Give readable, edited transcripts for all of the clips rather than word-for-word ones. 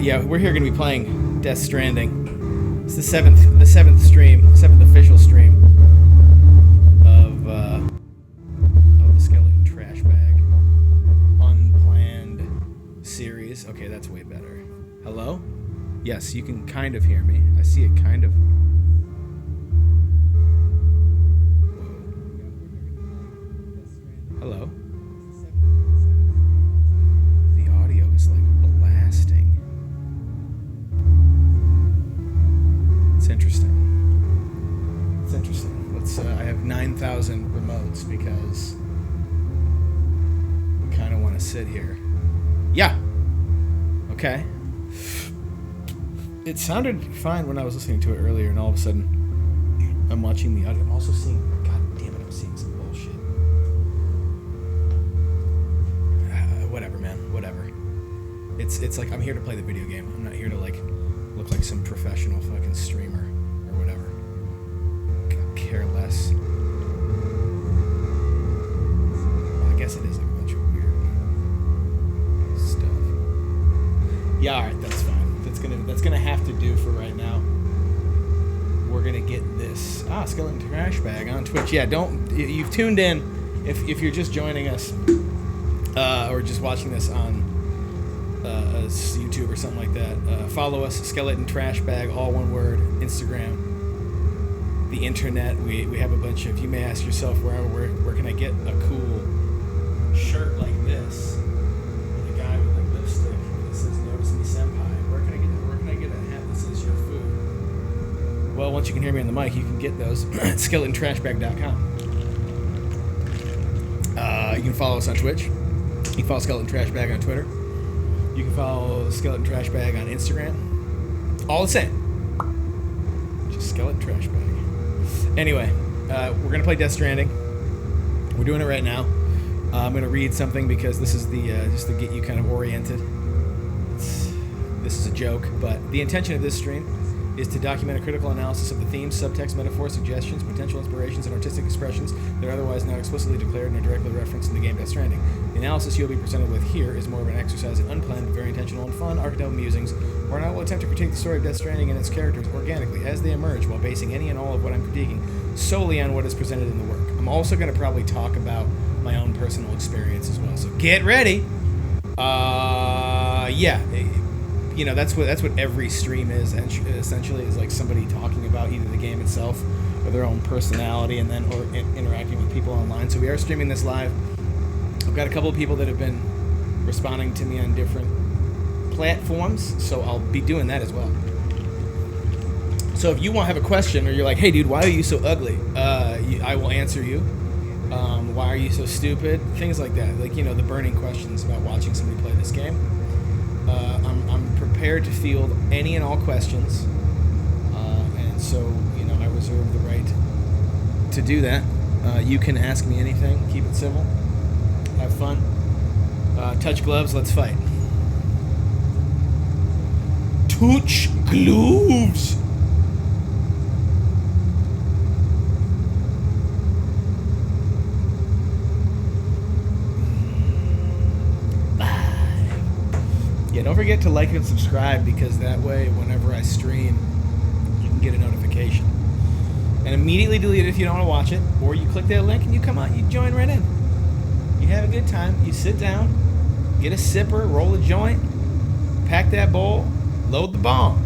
Yeah, we're here going to be playing Death Stranding. It's the seventh official stream of the Skeleton Trash Bag Unplanned series. Okay, that's way better. Hello? Yes, you can kind of hear me. I see it kind of. Hello? The audio is like blasting. It's interesting. It's interesting. Let's. I have 9,000 remotes because we kind of want to sit here. Yeah. Okay. It sounded fine when I was listening to it earlier, and all of a sudden, I'm watching the audio. I'm also seeing. God damn it! I'm seeing some bullshit. Whatever, man. Whatever. It's like I'm here to play the video game. I'm not here to like look like some professional fucking streamer or whatever. Could care less. Well, I guess it is like a bunch of weird stuff. Yeah, all right, that's fine. That's gonna have to do for right now. We're gonna get this Skeleton Trash Bag on Twitch. Yeah, you've tuned in if you're just joining us or just watching this on YouTube or something like that. Follow us, Skeleton Trash Bag, all one word. Instagram, the internet. We have a bunch of. You may ask yourself, where can I get a cool shirt like this with a guy with like lipstick that says "Notice Me Senpai"? Where can I get a hat that says "Your food"? Well, once you can hear me on the mic, you can get those at skeletontrashbag.com. You can follow us on Twitch. You can follow Skeleton Trash Bag on Twitter. You can follow Skeleton Trash Bag on Instagram. All the same. Just Skeleton Trash Bag. Anyway, we're going to play Death Stranding. We're doing it right now. I'm going to read something because this is the just to get you kind of oriented. This is a joke, but the intention of this stream is to document a critical analysis of the themes, subtext, metaphors, suggestions, potential inspirations, and artistic expressions that are otherwise not explicitly declared and are directly referenced in the game Death Stranding. The analysis you'll be presented with here is more of an exercise in unplanned, very intentional and fun archetypal musings, where I will attempt to critique the story of Death Stranding and its characters organically as they emerge, while basing any and all of what I'm critiquing solely on what is presented in the work. I'm also going to probably talk about my own personal experience as well, so get ready! You know, that's what every stream is, and essentially is like somebody talking about either the game itself or their own personality, and then or interacting with people online. So we are streaming this live. I've got a couple of people that have been responding to me on different platforms, so I'll be doing that as well. So if you have a question, or you're like, hey dude, why are you so ugly? I will answer you. Why are you so stupid? Things like that, like, you know, the burning questions about watching somebody play this game. I'm prepared to field any and all questions, and so, you know, I reserve the right to do that. You can ask me anything. Keep it civil. Have fun. Touch gloves. Let's fight. Touch gloves. Yeah, don't forget to like and subscribe, because that way, whenever I stream, you can get a notification. And immediately delete it if you don't want to watch it, or you click that link and you come on, you join right in. You have a good time, you sit down, get a sipper, roll a joint, pack that bowl, load the bomb.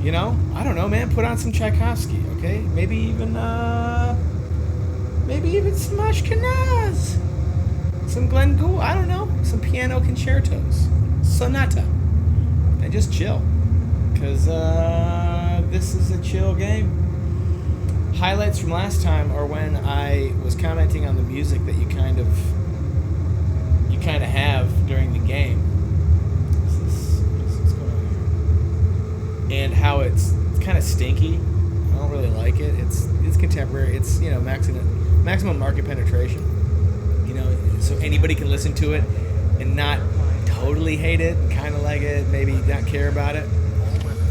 You know, I don't know, man, put on some Tchaikovsky, okay? Maybe even some Ashkenaz. Some Glenn Gould, I don't know, some piano concertos. Sonata, and just chill, because this is a chill game. Highlights from last time are when I was commenting on the music that you kind of have during the game. What's going on here? And how it's kind of stinky. I don't really like it. It's contemporary. It's, you know, maximum market penetration. You know, so anybody can listen to it and not totally hate it, kind of like it, maybe not care about it.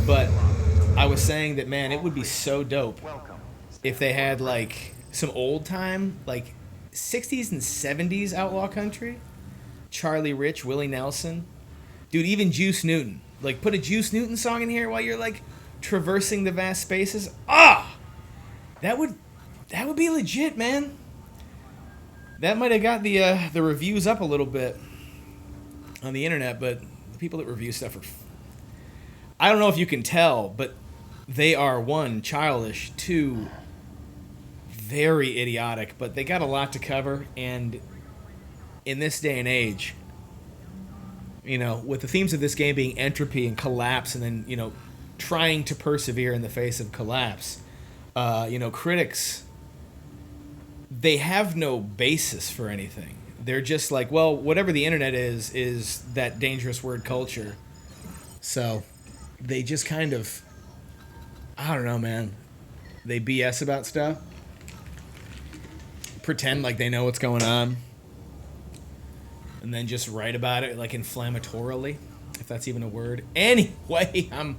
But I was saying that, man, it would be so dope if they had like some old time, like 60s and 70s outlaw country. Charlie Rich, Willie Nelson, dude, even Juice Newton. Like, put a Juice Newton song in here while you're, like, traversing the vast spaces. Ah! That would be legit, man. That might have got the reviews up a little bit on the internet, but the people that review stuff are... I don't know if you can tell, but they are, one, childish, two, very idiotic, but they got a lot to cover, and in this day and age, you know, with the themes of this game being entropy and collapse, and then, you know, trying to persevere in the face of collapse, you know, critics, they have no basis for anything. They're just like, well, whatever the internet is that dangerous word culture. So they just kind of, I don't know, man. They BS about stuff. Pretend like they know what's going on. And then just write about it, like, inflammatorily, if that's even a word. Anyway, I'm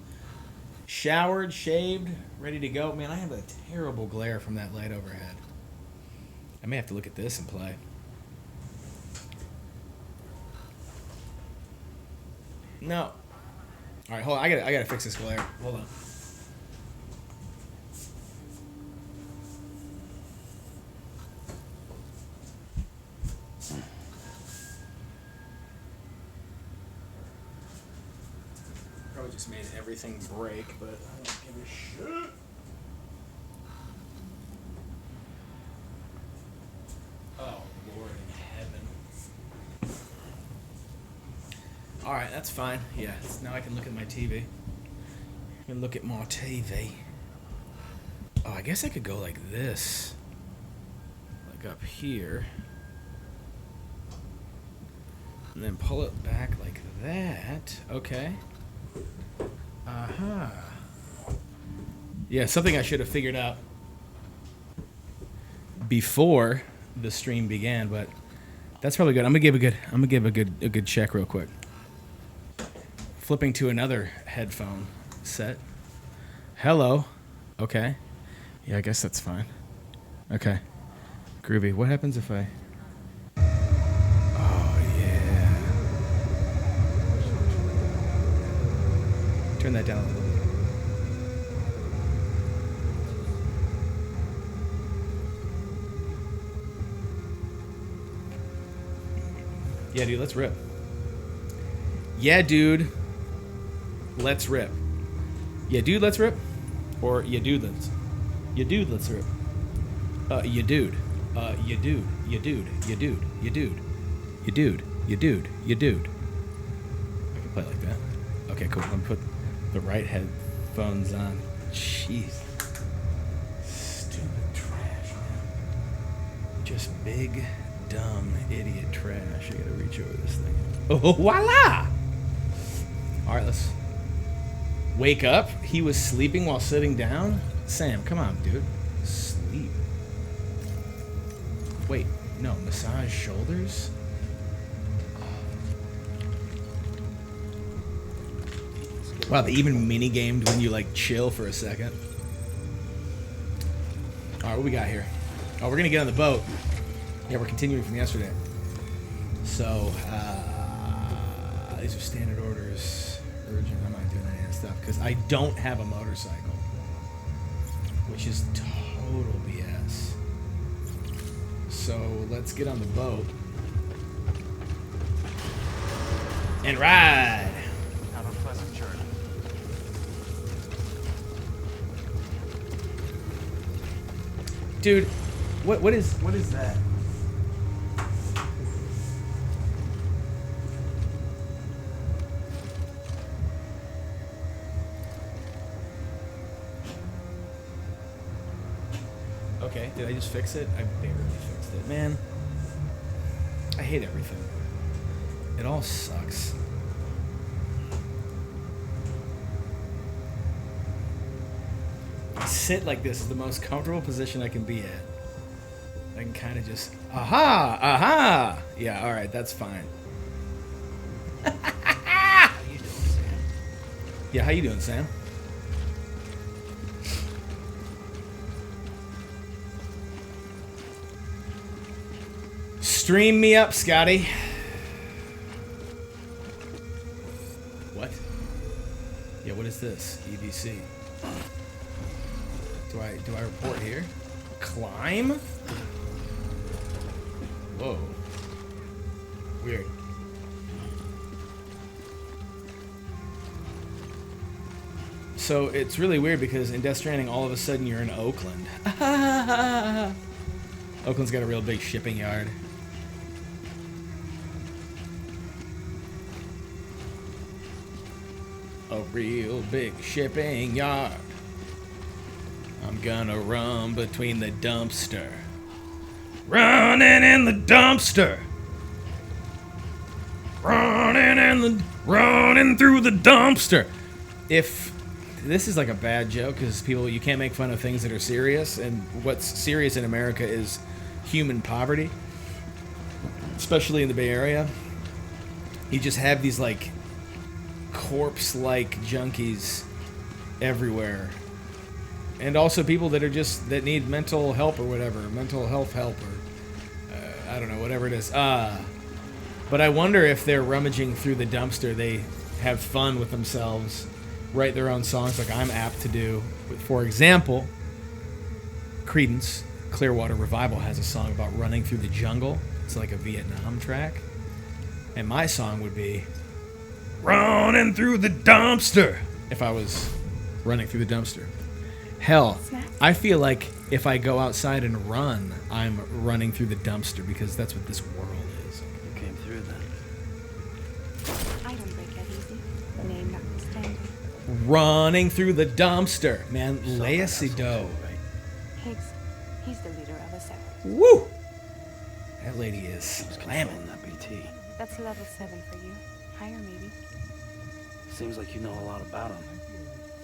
showered, shaved, ready to go. Man, I have a terrible glare from that light overhead. I may have to look at this and play. No. All right, hold on. I gotta fix this glare. Hold on. Probably just made everything break, but I don't give a shit. Oh, Lord in heaven. Alright, that's fine. Yeah, now I can look at my TV. I can look at my TV. Oh, I guess I could go like this. Like up here. And then pull it back like that. Okay. Uh-huh. Yeah, something I should have figured out before the stream began, but that's probably good. I'm gonna give a good check real quick. Flipping to another headphone set. Hello. Okay. Yeah, I guess that's fine. Okay. Groovy. What happens if I... Oh, yeah. Turn that down a little bit. Yeah, dude, let's rip. Yeah, dude, let's rip. Yeah, dude, let's rip. Or yeah, dude, let's. Yeah, dude, let's rip. You dude. You dude. You dude. You dude. You dude. You dude. You dude. You dude. I can play like that. Okay, cool. I'm gonna put the right headphones on. Jeez. Stupid trash, man. Just big, dumb, idiot trash. I gotta reach over this thing. Oh, voila! Alright, let's wake up. He was sleeping while sitting down? Sam, come on, dude. Sleep. Wait, no, massage shoulders? Wow, they even mini-gamed when you, like, chill for a second. Alright, what we got here? Oh, we're gonna get on the boat. Yeah, we're continuing from yesterday. So, these are standard orders. Urgent, I'm not doing any of that stuff because I don't have a motorcycle, which is total BS. So, let's get on the boat and ride. Have a pleasant journey. Dude, what is that? Okay, did I just fix it? I barely fixed it. Man, I hate everything. It all sucks. Sit like this is the most comfortable position I can be at. I can kind of just, aha! Yeah, alright, that's fine. How you doing, Sam? Yeah, how you doing, Sam? Stream me up, Scotty. What? Yeah, what is this? EVC. Do I report here? Climb? Whoa. Weird. So it's really weird because in Death Stranding, all of a sudden you're in Oakland. Oakland's got a real big shipping yard. A real big shipping yard. I'm gonna run between the dumpster. Running in the dumpster. Running through the dumpster. If this is like a bad joke, because people, you can't make fun of things that are serious, and what's serious in America is human poverty, especially in the Bay Area. You just have these like corpse-like junkies everywhere, and also people that are just that need mental help or whatever, mental health help, or I don't know, whatever it is. But I wonder if they're rummaging through the dumpster, they have fun with themselves, write their own songs like I'm apt to do. For example, Creedence Clearwater Revival has a song about running through the jungle. It's like a Vietnam track. And my song would be running through the dumpster if I was running through the dumpster. Hell, I feel like if I go outside and run, I'm running through the dumpster because that's what this world is. You came through then. I don't break that easy. Name notwithstanding. Running through the dumpster. Man, Lacy Doe. Higgs, he's the leader of a sect. Woo! That lady is slamming. That BT. That's level 7 for you. Higher maybe. Seems like you know a lot about him.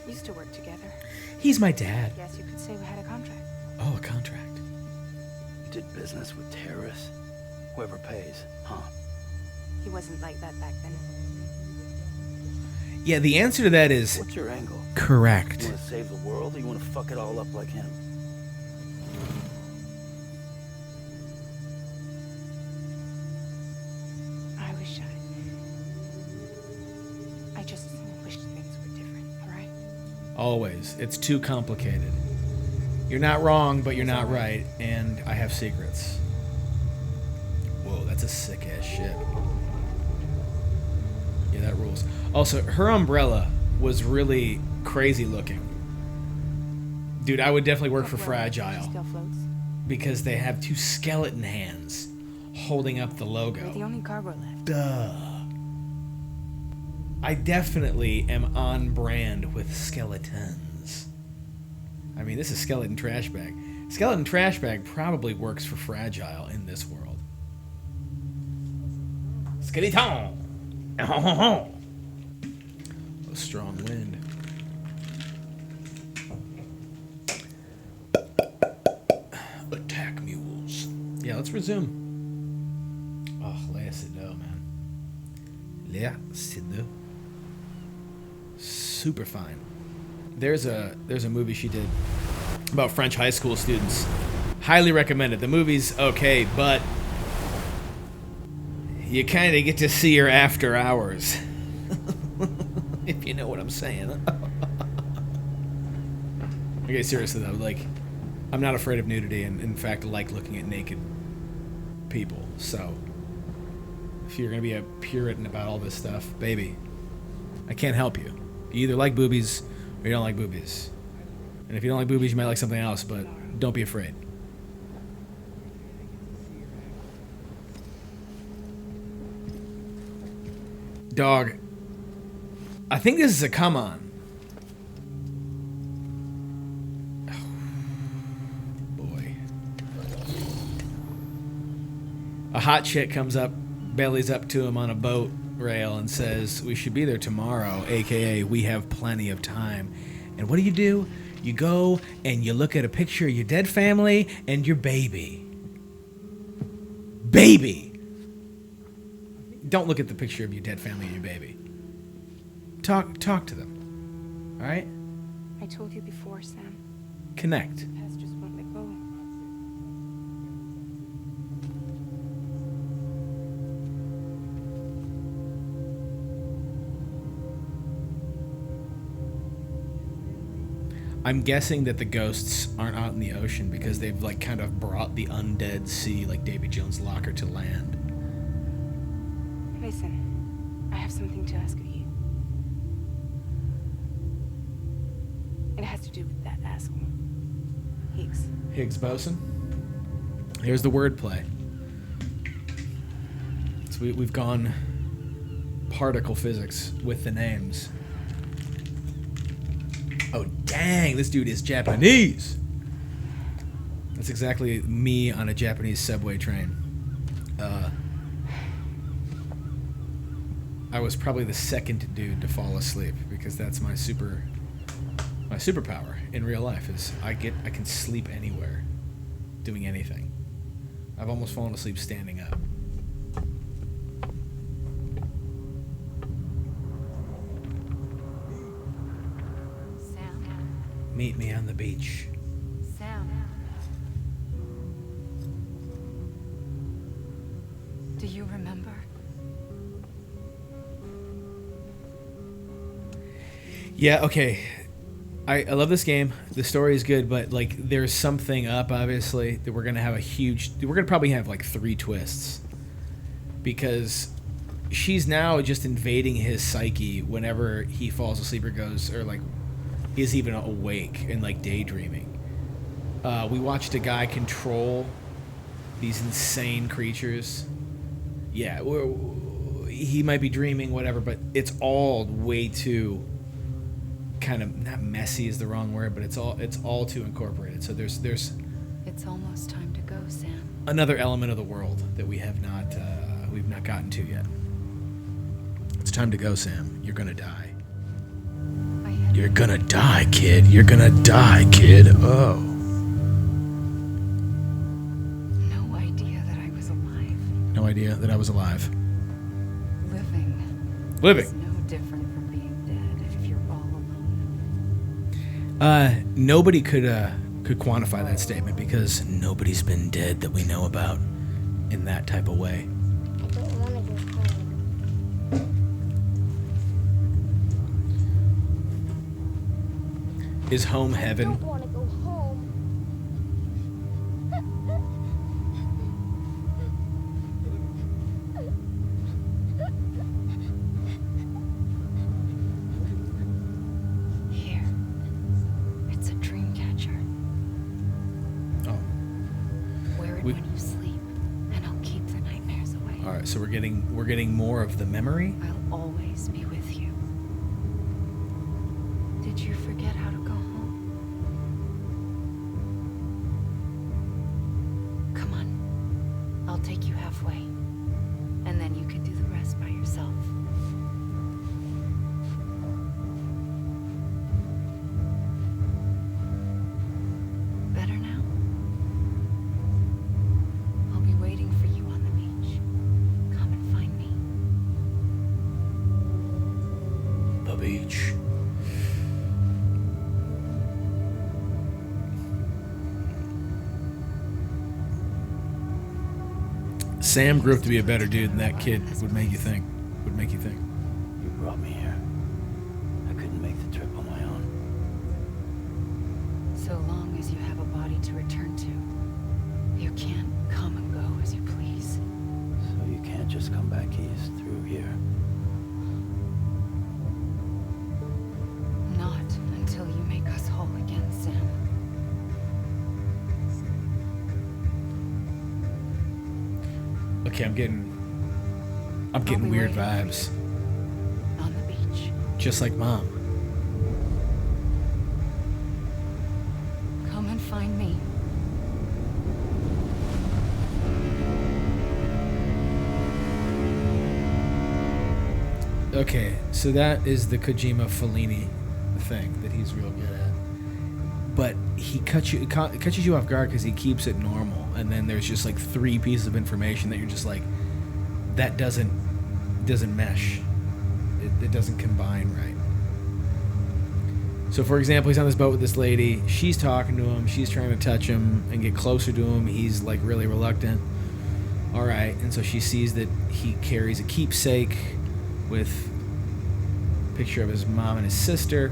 Used to work together. He's my dad. Guess you could say we had a contract. Oh, a contract. You did business with terrorists. Whoever pays, huh? He wasn't like that back then. Yeah, the answer to that is What's your angle? correct. You want to save the world, or you want to fuck it all up like him? I just wish things were different, alright? Always. It's too complicated. You're not wrong, but you're not right, and I have secrets. Whoa, that's a sick-ass ship. Yeah, that rules. Also, her umbrella was really crazy looking. Dude, I would definitely work for Fragile. Still floats. Because they have two skeleton hands holding up the logo. We're the only cargo left. Duh. I definitely am on brand with skeletons. I mean, this is Skeleton Trash Bag. Skeleton Trash Bag probably works for Fragile in this world. Skeleton! A strong wind. Attack mules. Yeah, let's resume. Oh, Lea Seydoux, man. Lea Seydoux. Super fine. There's a movie she did about French high school students. Highly recommend it. The movie's okay, but you kind of get to see her after hours. If you know what I'm saying. Okay, seriously though, like, I'm not afraid of nudity, and in fact, I like looking at naked people. So, if you're gonna be a Puritan about all this stuff, baby, I can't help you. You either like boobies or you don't like boobies. And if you don't like boobies, you might like something else, but don't be afraid. Dog, I think this is a come on. Boy. A hot chick comes up, bellies up to him on a boat rail and says, "We should be there tomorrow, aka we have plenty of time." And what do? You go and you look at a picture of your dead family and your baby. Baby! Don't look at the picture of your dead family and your baby. Talk to them. Alright? I told you before, Sam. Connect. The past just won't let go. I'm guessing that the ghosts aren't out in the ocean because they've like kind of brought the undead sea, like Davy Jones' locker, to land. Listen, I have something to ask of you. It has to do with that asshole. Higgs boson. Here's the wordplay. So we've gone particle physics with the names. Oh, dang, this dude is Japanese. That's exactly me on a Japanese subway train. I was probably the second dude to fall asleep because that's my superpower in real life is I can sleep anywhere, doing anything. I've almost fallen asleep standing up. Sam. Meet me on the beach. Sam. Do you remember? Yeah, okay. I love this game. The story is good, but like there's something up obviously that we're gonna probably have like 3 twists. Because she's now just invading his psyche whenever he falls asleep or goes or like is even awake and like daydreaming. We watched a guy control these insane creatures. Yeah, he might be dreaming, whatever, but it's all way too kind of not messy is the wrong word, but it's all too incorporated. So there's It's almost time to go, Sam. another element of the world that we've not gotten to yet. It's time to go, Sam. You're gonna die. You're gonna die, kid. You're gonna die, kid. Oh. No idea that I was alive. No idea that I was alive. Living. Is no different from being dead if you're all alone. Nobody could quantify that statement because nobody's been dead that we know about in that type of way. I don't want to go home. Is home I heaven? don't want to go home. Here. It's a dream catcher. Oh. Wear it when you sleep, and I'll keep the nightmares away. All right, so we're getting more of the memory. I'll always be with you. Did you forget how to go home? Come on. I'll take you halfway. And then you can do the rest by yourself. Better now? I'll be waiting for you on the beach. Come and find me. The beach. Sam grew up to be a better dude than that kid would make you think. You brought me here. I couldn't make the trip on my own. So long as you have a body to return to, you can't come and go as you please. So you can't just come back east through here. Not until you make us whole again, Sam. Okay, I'm getting I'll be weird waiting for vibes, you on the beach. just like Mom. Come and find me. Okay, so that is the Kojima Fellini thing that he's real good at. But he catches you off guard because he keeps it normal, and then there's just like 3 pieces of information that you're just like, that doesn't mesh. It doesn't combine right. So for example, he's on this boat with this lady. She's talking to him. She's trying to touch him and get closer to him. He's like really reluctant. All right, and so she sees that he carries a keepsake with a picture of his mom and his sister.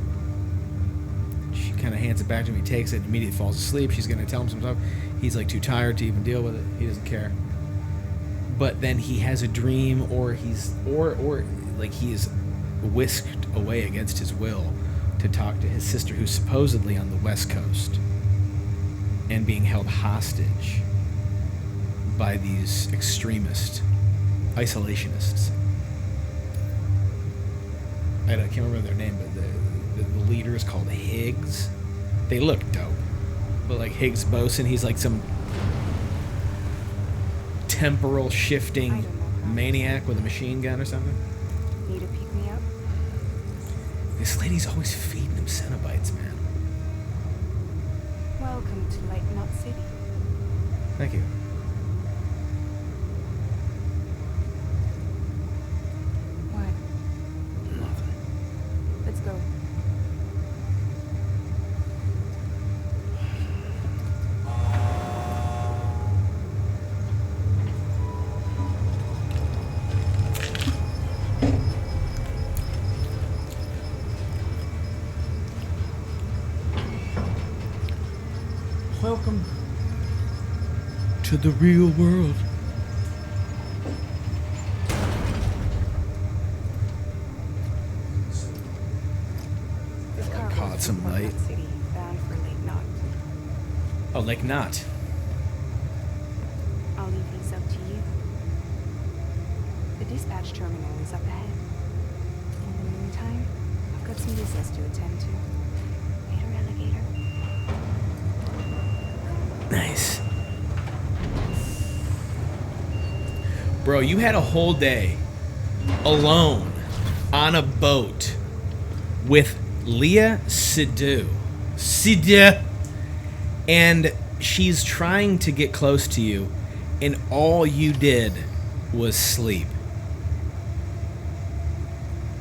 She kind of hands it back to him. He takes it and immediately falls asleep. She's going to tell him some stuff. He's like too tired to even deal with it. He doesn't care. But then he has a dream, or like he is whisked away against his will to talk to his sister, who's supposedly on the West Coast and being held hostage by these extremist isolationists. I can't remember their name, but the leader is called Higgs. They look dope. But like Higgs boson, he's like some temporal shifting maniac with a machine gun or something. Need to pick me up? This lady's always feeding him Cenobites, man. Welcome to Lake Knot City. Thank you. What? Nothing. Let's go. Welcome to the real world. This car Caught goes some from light. Knot City, bound for Lake Knot. Oh, like not. I'll leave these up to you. The dispatch terminal is up ahead. In the meantime, I've got some business to attend to. Later, alligator. Nice. Bro, you had a whole day alone on a boat with Leah Seydoux. And she's trying to get close to you, and all you did was sleep.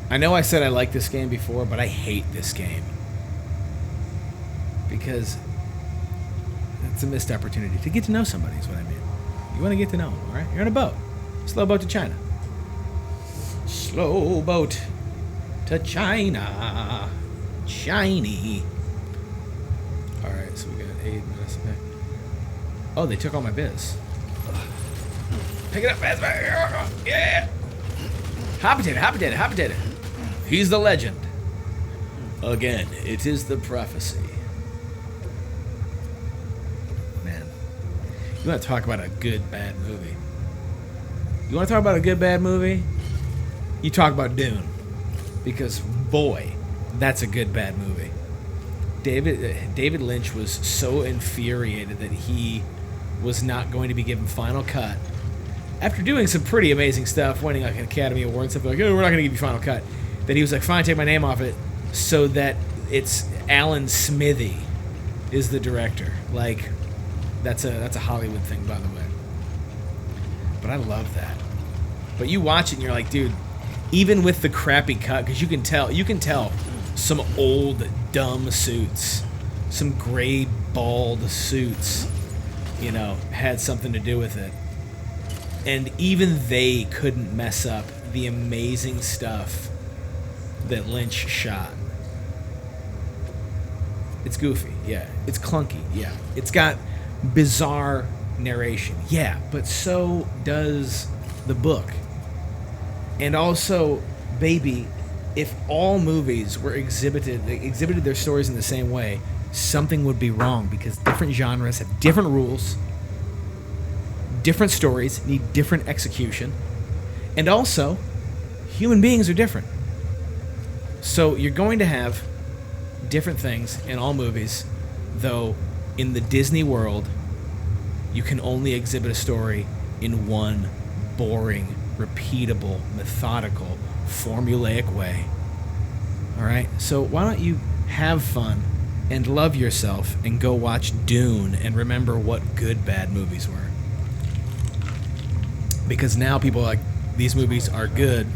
I know I said I liked this game before, but I hate this game. Because it's a missed opportunity to get to know somebody, is what I mean. You want to get to know them, all right? You're on a boat. Slow boat to China. Slow boat to China. Shiny. All right, so we got 8 minutes. Oh, they took all my biz. Pick it up, fast. Yeah. Hot potato, hot potato, hot potato. He's the legend. Again, it is the prophecy. Man, you want to talk about a good, bad movie? You want to talk about a good, bad movie? You talk about Dune. Because, boy, that's a good, bad movie. David Lynch was so infuriated that he was not going to be given final cut. After doing some pretty amazing stuff, winning like an Academy Award and stuff, like, oh, we're not going to give you final cut. Then he was like, fine, take my name off it, so that it's Alan Smithy is the director. Like, that's a Hollywood thing, by the way. But I love that. But you watch it and you're like, dude, even with the crappy cut, because you can tell some old dumb suits, some gray bald suits, you know, had something to do with it. And even they couldn't mess up the amazing stuff that Lynch shot. It's goofy, yeah. It's clunky, yeah. It's got bizarre narration, yeah. But so does the book. And also, baby, if all movies were exhibited their stories in the same way, something would be wrong, because different genres have different rules. Different stories need different execution. And also, human beings are different. So you're going to have different things in all movies, though in the Disney world, you can only exhibit a story in one boring, repeatable, methodical, formulaic way. Alright? So why don't you have fun and love yourself and go watch Dune and remember what good, bad movies were. Because now people are like, these movies are good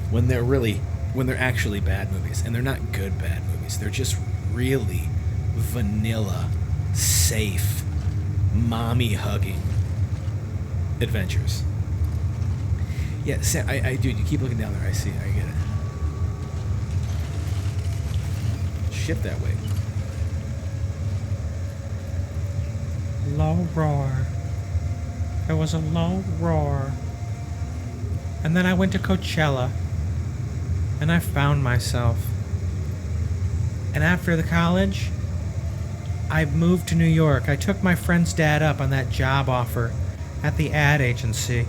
when they're actually bad movies. And they're not good bad movies. They're just really vanilla, safe, mommy-hugging adventures. Yeah, Sam, dude, you keep looking down there. I see it. I get it. shift that way. Low roar. There was a low roar. And then I went to Coachella. And I found myself. And after the college, I moved to New York. I took my friend's dad up on that job offer at the ad agency.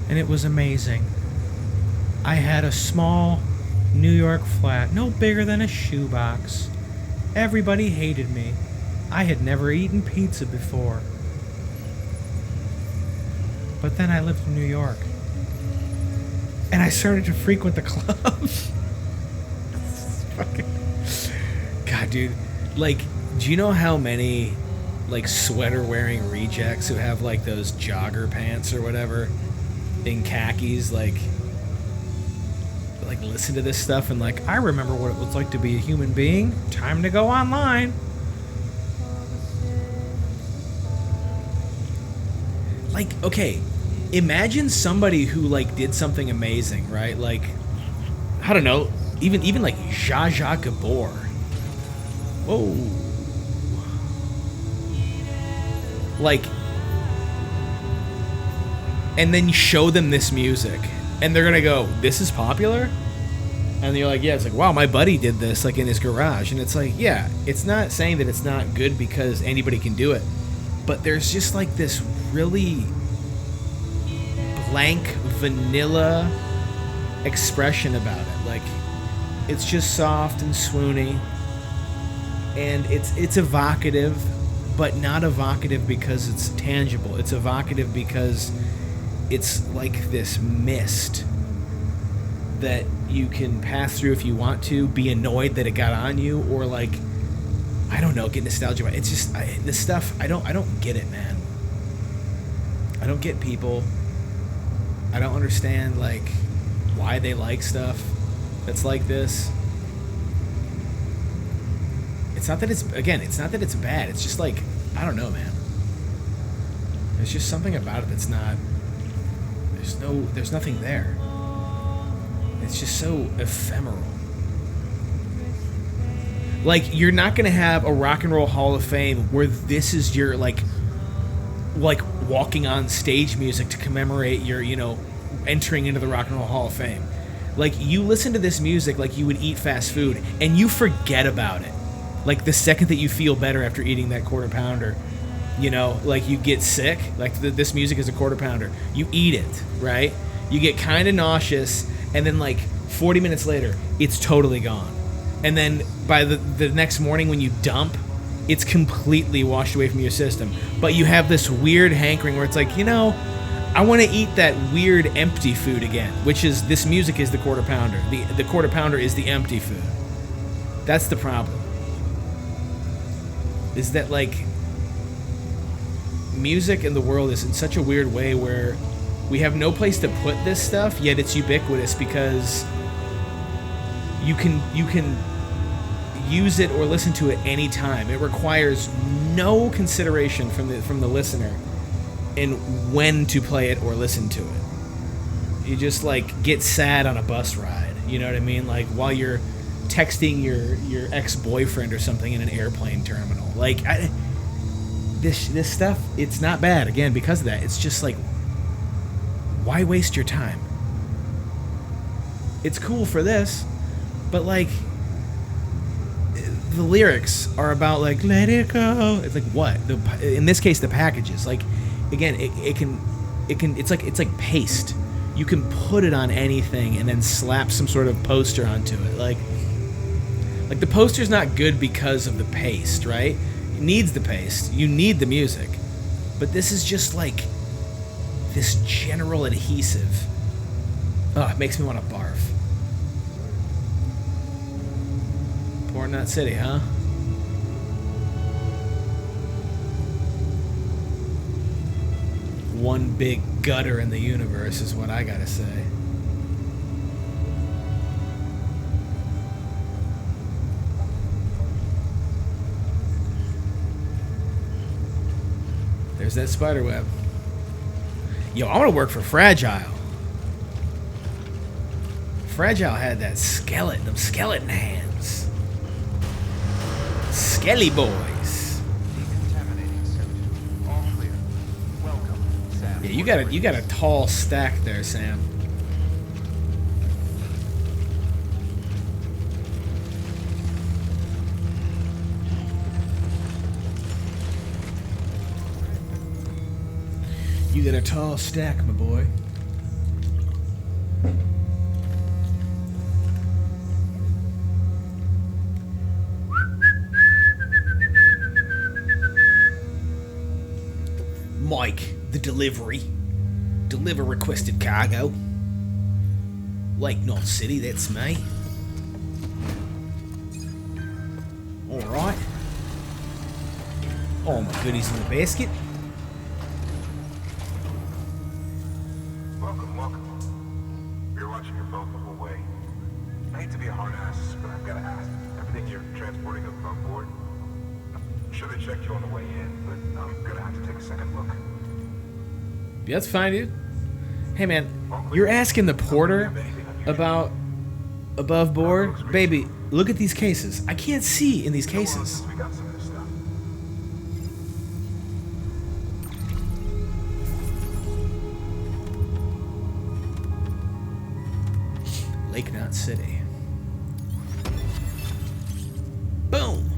And it was amazing. I had a small New York flat, no bigger than a shoebox. Everybody hated me. I had never eaten pizza before. But then I lived in New York. And I started to frequent the clubs. Fucking... God, dude. Like, do you know how many, like, sweater-wearing rejects who have, like, those jogger pants or whatever in khakis, like, listen to this stuff and, like, I remember what it was like to be a human being. Time to go online. Like, okay, imagine somebody who, like, did something amazing, right? Like, I don't know, even like Zsa Zsa Gabor. Whoa. Like, and then you show them this music, and they're gonna go, this is popular? And you're like, yeah, it's like, wow, my buddy did this, like, in his garage. And it's like, yeah, it's not saying that it's not good because anybody can do it. But there's just, like, this really blank, vanilla expression about it. Like, it's just soft and swoony. And it's evocative, but not evocative because it's tangible. It's evocative because it's like this mist that you can pass through if you want to, be annoyed that it got on you, or, like, I don't know, get nostalgia about it. It's just, this stuff, I don't get it, man. I don't get people. I don't understand, like, why they like stuff that's like this. It's not that it's, again, it's not that it's bad. It's just, like, I don't know, man. There's just something about it that's not, there's nothing there. It's just so ephemeral. Like, you're not gonna have a Rock and Roll Hall of Fame where this is your, like walking on stage music to commemorate your, you know, entering into the Rock and Roll Hall of Fame. Like, you listen to this music like you would eat fast food, and you forget about it. Like, the second that you feel better after eating that quarter pounder, you know, like, you get sick. Like, this music is a quarter pounder. You eat it, right? You get kind of nauseous, and then, like, 40 minutes later, it's totally gone. And then by the next morning when you dump, it's completely washed away from your system. But you have this weird hankering where it's like, you know, I want to eat that weird empty food again, which is, this music is the quarter pounder. The quarter pounder is the empty food. That's the problem. Is that, like, music in the world is in such a weird way where we have no place to put this stuff, yet it's ubiquitous because you can use it or listen to it anytime. It requires no consideration from the listener in when to play it or listen to it. You just, like, get sad on a bus ride, you know what I mean? Like, while you're texting your ex-boyfriend or something in an airplane terminal. Like, this stuff, it's not bad, again, because of that. It's just like, why waste your time? It's cool for this, but, like, the lyrics are about, like, let it go. It's like, what? In this case, the packages. Like, again, it's like paste. You can put it on anything and then slap some sort of poster onto it. Like the poster's not good because of the paste, right? It needs the paste. You need the music. But this is just, like, this general adhesive. Oh, it makes me want to barf. Port Knot City, huh? One big gutter in the universe is what I gotta say. There's that spider web. Yo, I want to work for Fragile. Fragile had that them skeleton hands. Skelly boys. Decontaminating suit. All clear. Welcome, Sam. Yeah, you got a tall stack there, Sam. You got a tall stack, my boy. Mike, the delivery. Deliver requested cargo. Lake North City, that's me. Alright. All my goodies in the basket. Welcome. You're watching your boat the whole way. I hate to be a hard ass, but I've got to ask. Everything you're transporting up on board? I'm sure they checked you on the way in, but I'm gonna have to take a second look. Yeah, that's fine, dude. Hey, man, you're asking the porter about above board? Baby, look at these cases. I can't see in these cases. We got some of this stuff. Lake Knot City. Boom!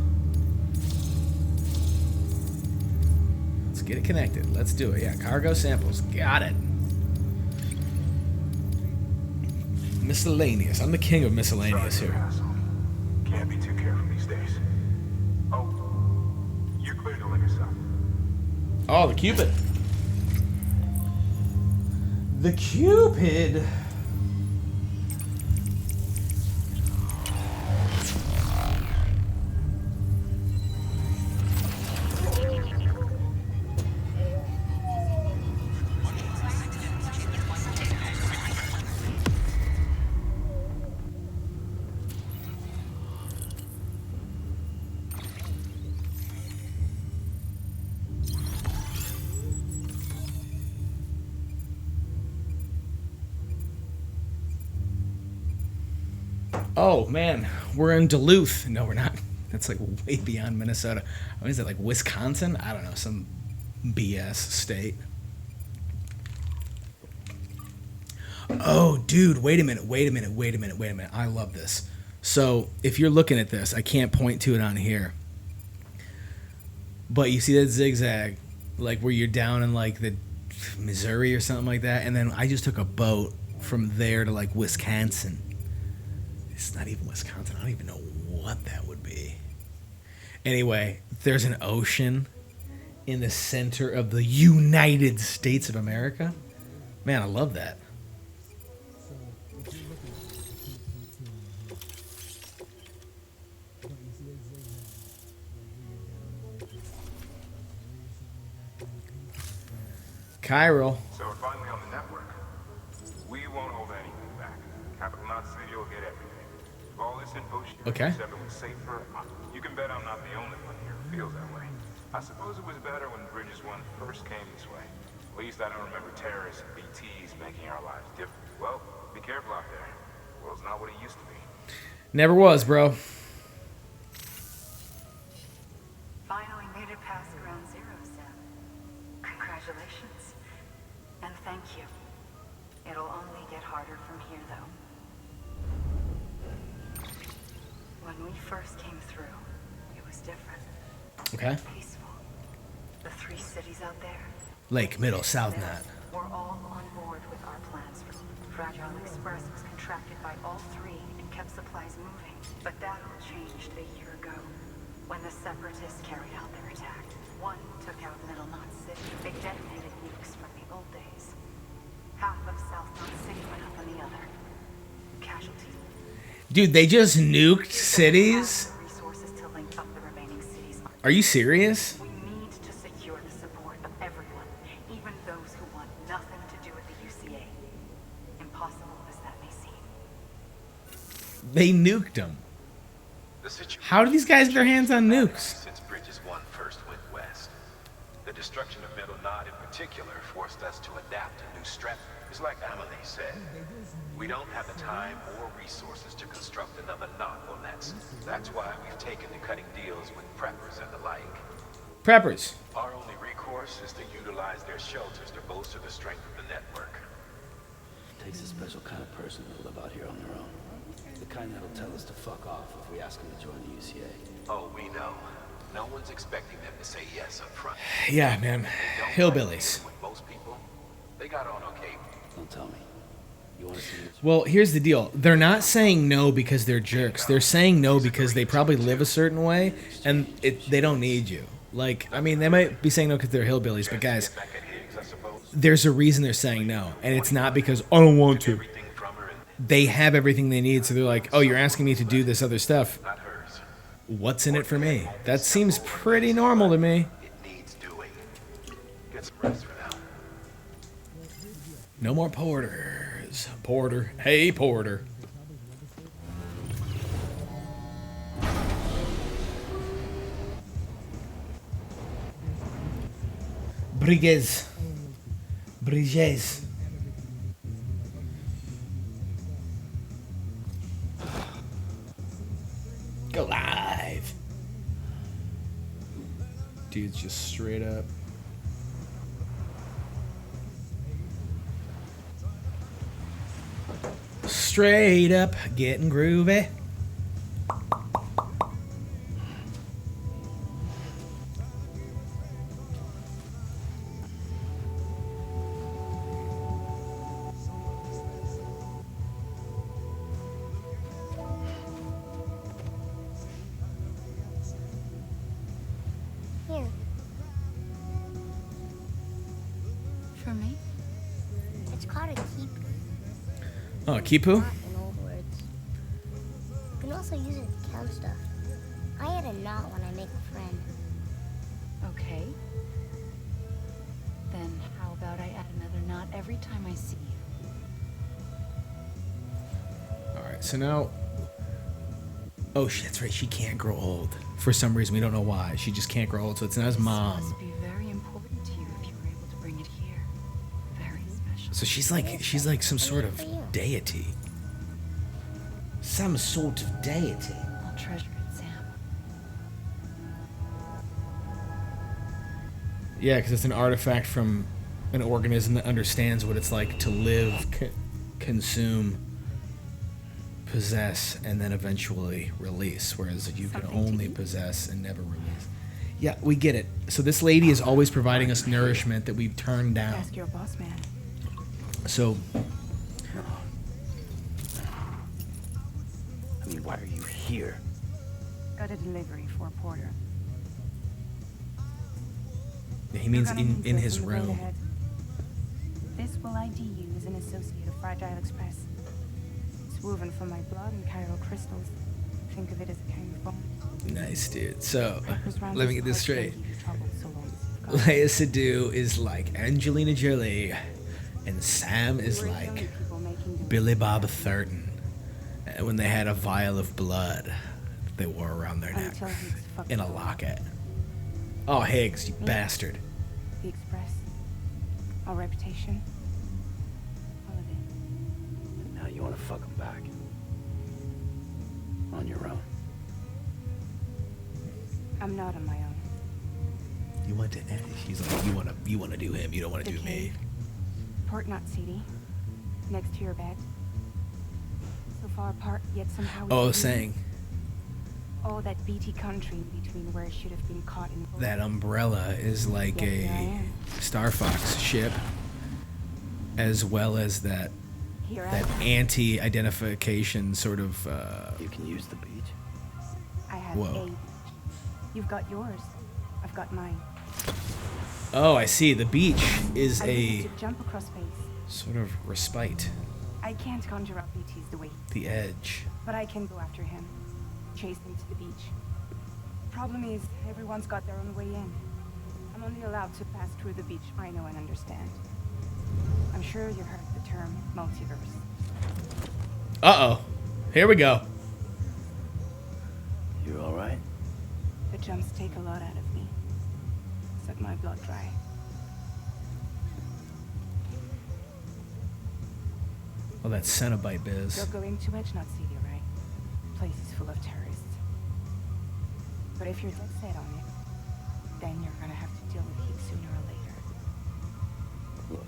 Let's get it connected. Let's do it. Yeah, cargo samples. Got it. Miscellaneous. I'm the king of miscellaneous Sorry, here. asshole. Can't be too careful these days. Oh, you're clear to let yourself. Oh, the Cupid. The Cupid. Oh man, we're in Duluth. No, we're not. That's like way beyond Minnesota. What is it, like Wisconsin? I don't know, some BS state. Oh, dude, wait a minute. I love this. So, if you're looking at this, I can't point to it on here. But you see that zigzag, like where you're down in like the Missouri or something like that, and then I just took a boat from there to like Wisconsin. It's not even Wisconsin. I don't even know what that would be. Anyway, there's an ocean in the center of the United States of America. Man, I love that. Cairo. So we're finally on the network. We won't hold anything back. Capital Knot City will get everything. If all this info shared Okay. makes everyone safer, you can bet I'm not the only one here who feels that way. I suppose it was better when Bridges 1 first came this way. At least I don't remember terrorists and BTs making our lives different. Well, be careful out there. The world's not what it used to be. Never was, bro. Finally made it past ground zero, Sam. Congratulations. And thank you. It'll only get harder from here, though. When we first came through, it was different. Okay. Peaceful. The 3 cities out there. Lake, Middle, South Then, Knot. we're all on board with our plans. Fragile Express was contracted by all 3 and kept supplies moving. But that all changed a year ago, when the Separatists carried out their attack. One took out Middle Knot City. They detonated nukes from the old days. Half of South Knot City went up on the other. Casualties. Dude, they just nuked cities? The resources to link up the remaining cities. Are you serious? We need to secure the support of everyone, even those who want nothing to do with the UCA. Impossible as that may seem. They nuked them. The situation How do these guys get their hands on nukes? since Bridges 1 first went west. The destruction of Middle Knot in particular forced us to adapt to new strategies. It's like Amelie said, we don't have the time or resources to construct another knot on that. That's why we've taken to cutting deals with preppers and the like. Preppers. Our only recourse is to utilize their shelters to bolster the strength of the network. It takes a special kind of person to live out here on their own. The kind that'll tell us to fuck off if we ask them to join the UCA. Oh, we know. No one's expecting them to say yes up front. Yeah, man. Hillbillies. With most people, they got on okay. Don't tell me. You want to see this? Well, here's the deal. They're not saying no because they're jerks. They're saying no because they probably live a certain way, and they don't need you. Like, I mean, they might be saying no because they're hillbillies, but guys, Back at Higgs, I suppose. there's a reason they're saying no, and it's not because I don't want to. Everything from her and They have everything they need, so they're like, oh, you're asking me to do this other stuff. not hers. What's in it for me? That seems pretty normal to me. It needs doing. Get some rest for now. No more porters. Porter. Hey, Porter. Brigues. Briges. Go live. Dude's just straight up. Straight up getting groovy. Here. For me? It's called a keep. Oh, Kipu? Knot in old words. You can also use it to count stuff. I add a knot when I make a friend. Okay. Then how about I add another knot every time I see you? Alright, so now. Oh, shit, that's right. She can't grow old. For some reason, we don't know why. She just can't grow old, so it's not his This mom. must be very important to you if you were able to bring it here. Very special. So she's like some sort of deity. Some sort of deity. I'll treasure it, Sam. Yeah, because it's an artifact from an organism that understands what it's like to live, consume, possess, and then eventually release, whereas you can Something to only eat? possess and never release. Yeah, we get it. So this lady is always providing us nourishment that we've turned down. Ask your boss man. So, I mean, why are you here? Got a delivery for a porter. he means You're gonna need in this his on the road room. ahead. This will ID you as an associate of Fragile Express. It's woven from my blood and chiral crystals. Think of it as a kind of bond. Nice, dude. So, Preppers round let me get this place straight. don't give you trouble so long as you've got Leia Sadu is like Angelina Jolie, and Sam is We're like young people making do. Billy Bob Thornton, when they had a vial of blood that they wore around their neck Until Higgs fucked in a it all up. locket. Oh, Higgs, you bastard. The Express. Our reputation. All of it. And now you want to fuck them back. On your own. I'm not on my own. You want to end. She's like, you want to do him. You don't want to The do me. cave. Port Knot City. Next to your bed. So far apart, yet somehow we Oh, can saying all that beaty country between where it should have been caught in that umbrella is like Yes, here I a am. Star Fox ship, as well as that Here I that am. anti-identification sort of. You can use the beach. I have Whoa. a beach. You've got yours. I've got mine. Oh, I see. The beach is I a used it to jump across space. sort of respite. I can't conjure up BTs the way, The edge. but I can go after him, chase him to the beach. Problem is, everyone's got their own way in. I'm only allowed to pass through the beach I know and understand. I'm sure you've heard the term multiverse. Uh-oh. Here we go. You all right? The jumps take a lot out of me. Such let my blood dry. Oh, that Cenobite biz. You're going to Edge Knot City, right? Place is full of terrorists. But if you're dead set on it, then you're gonna have to deal with heat sooner or later. Look,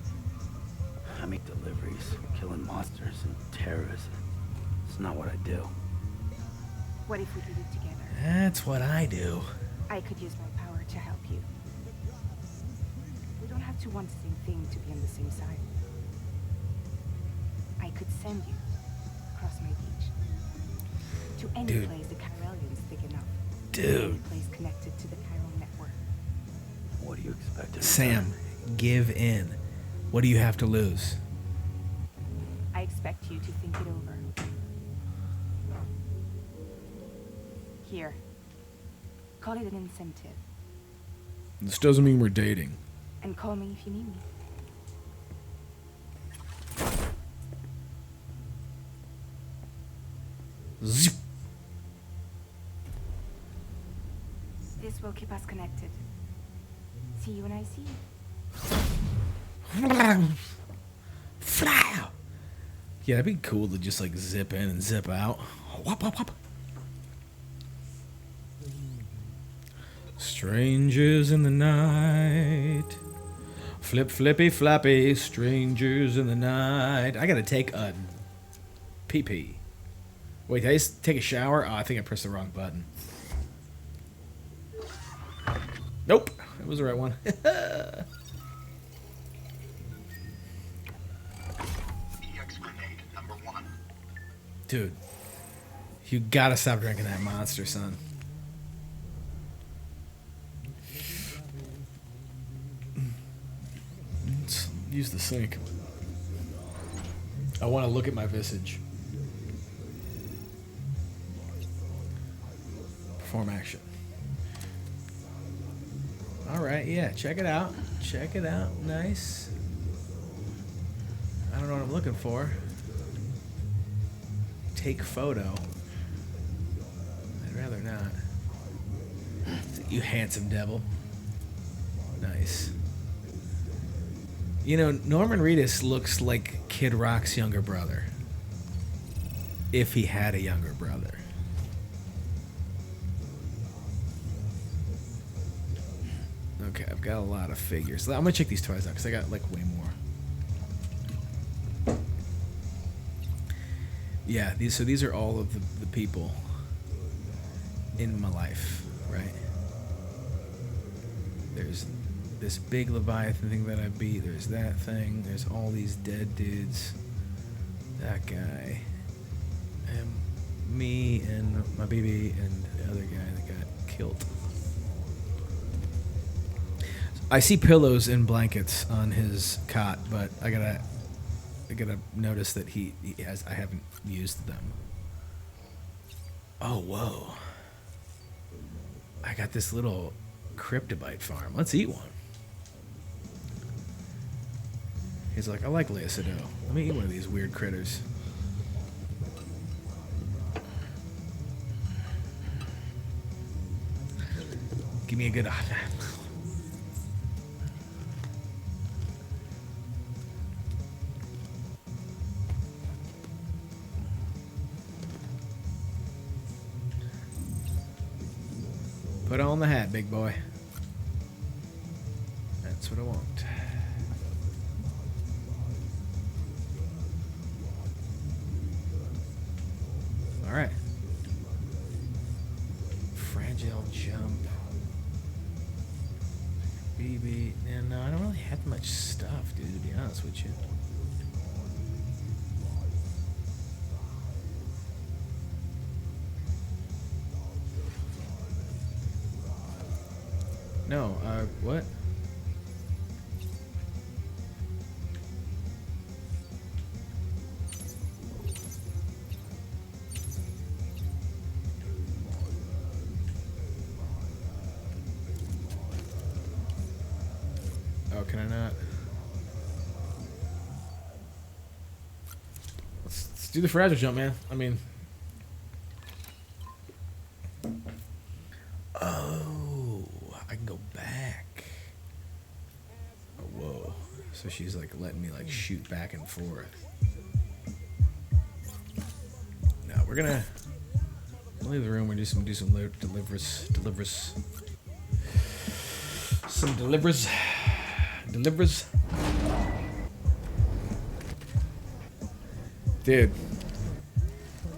I make deliveries, killing monsters and terrorists. It's not what I do. What if we did it together? That's what I do. I could use my power to help you. We don't have to want the same thing to be on the same side. I could send you across my beach to any Dude. place the Chiralian's thick enough. Dude. Any place connected to the Chiral network. What do you expect? in Sam, return? give in. What do you have to lose? I expect you to think it over. Here. Call it an incentive. This doesn't mean we're dating. And call me if you need me. Zoop. This will keep us connected. See you when I see you. Fly out. Yeah, that'd be cool to just like zip in and zip out. Whop, whop, whop. Strangers in the night. Flip, flippy, flappy. Strangers in the night. I gotta take a pee-pee. Wait, did I just take a shower? Oh, I think I pressed the wrong button. Nope, that was the right one. Dude, you gotta stop drinking that monster, son. Let's use the sink. I want to look at my visage. Perform action. Alright, yeah, check it out. Check it out. Nice. I don't know what I'm looking for. Take photo. I'd rather not. You handsome devil. Nice. You know, Norman Reedus looks like Kid Rock's younger brother. If he had a younger brother. Okay, I've got a lot of figures. I'm gonna check these toys out because I got like way more. Yeah, these are all of the people in my life, right? There's this big Leviathan thing that I beat. There's that thing. There's all these dead dudes. That guy. And me and my baby and the other guy that got killed. I see pillows and blankets on his cot, but I gotta notice that he has. I haven't used them. Oh, whoa! I got this little cryptobite farm. Let's eat one. He's like, I like Leocido. Let me eat one of these weird critters. Give me a good. Put on the hat, big boy. That's what I want. All right. Fragile jump. BB. Yeah, no, I don't really have much stuff, dude, to be honest with you. No, what? Oh, can I not? Let's do the fragile jump, man. I mean... Oh, I can go back. So she's like letting me like shoot back and forth. No, we're gonna leave the room. We're do some delivers. Dude,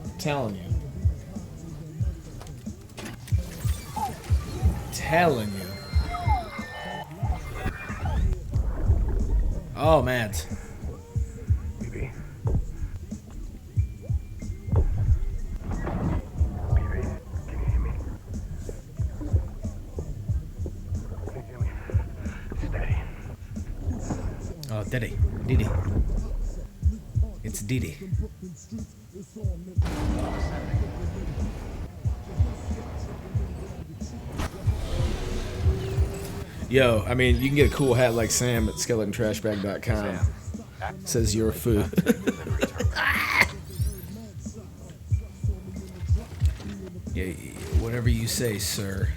I'm telling you. Oh, Mads. BB. Can you hear me? Can you hear me? Steady. Oh, Diddy. It's Diddy. Yo, I mean, you can get a cool hat like Sam at skeletontrashbag.com. Says your food. Yeah, whatever you say, sir.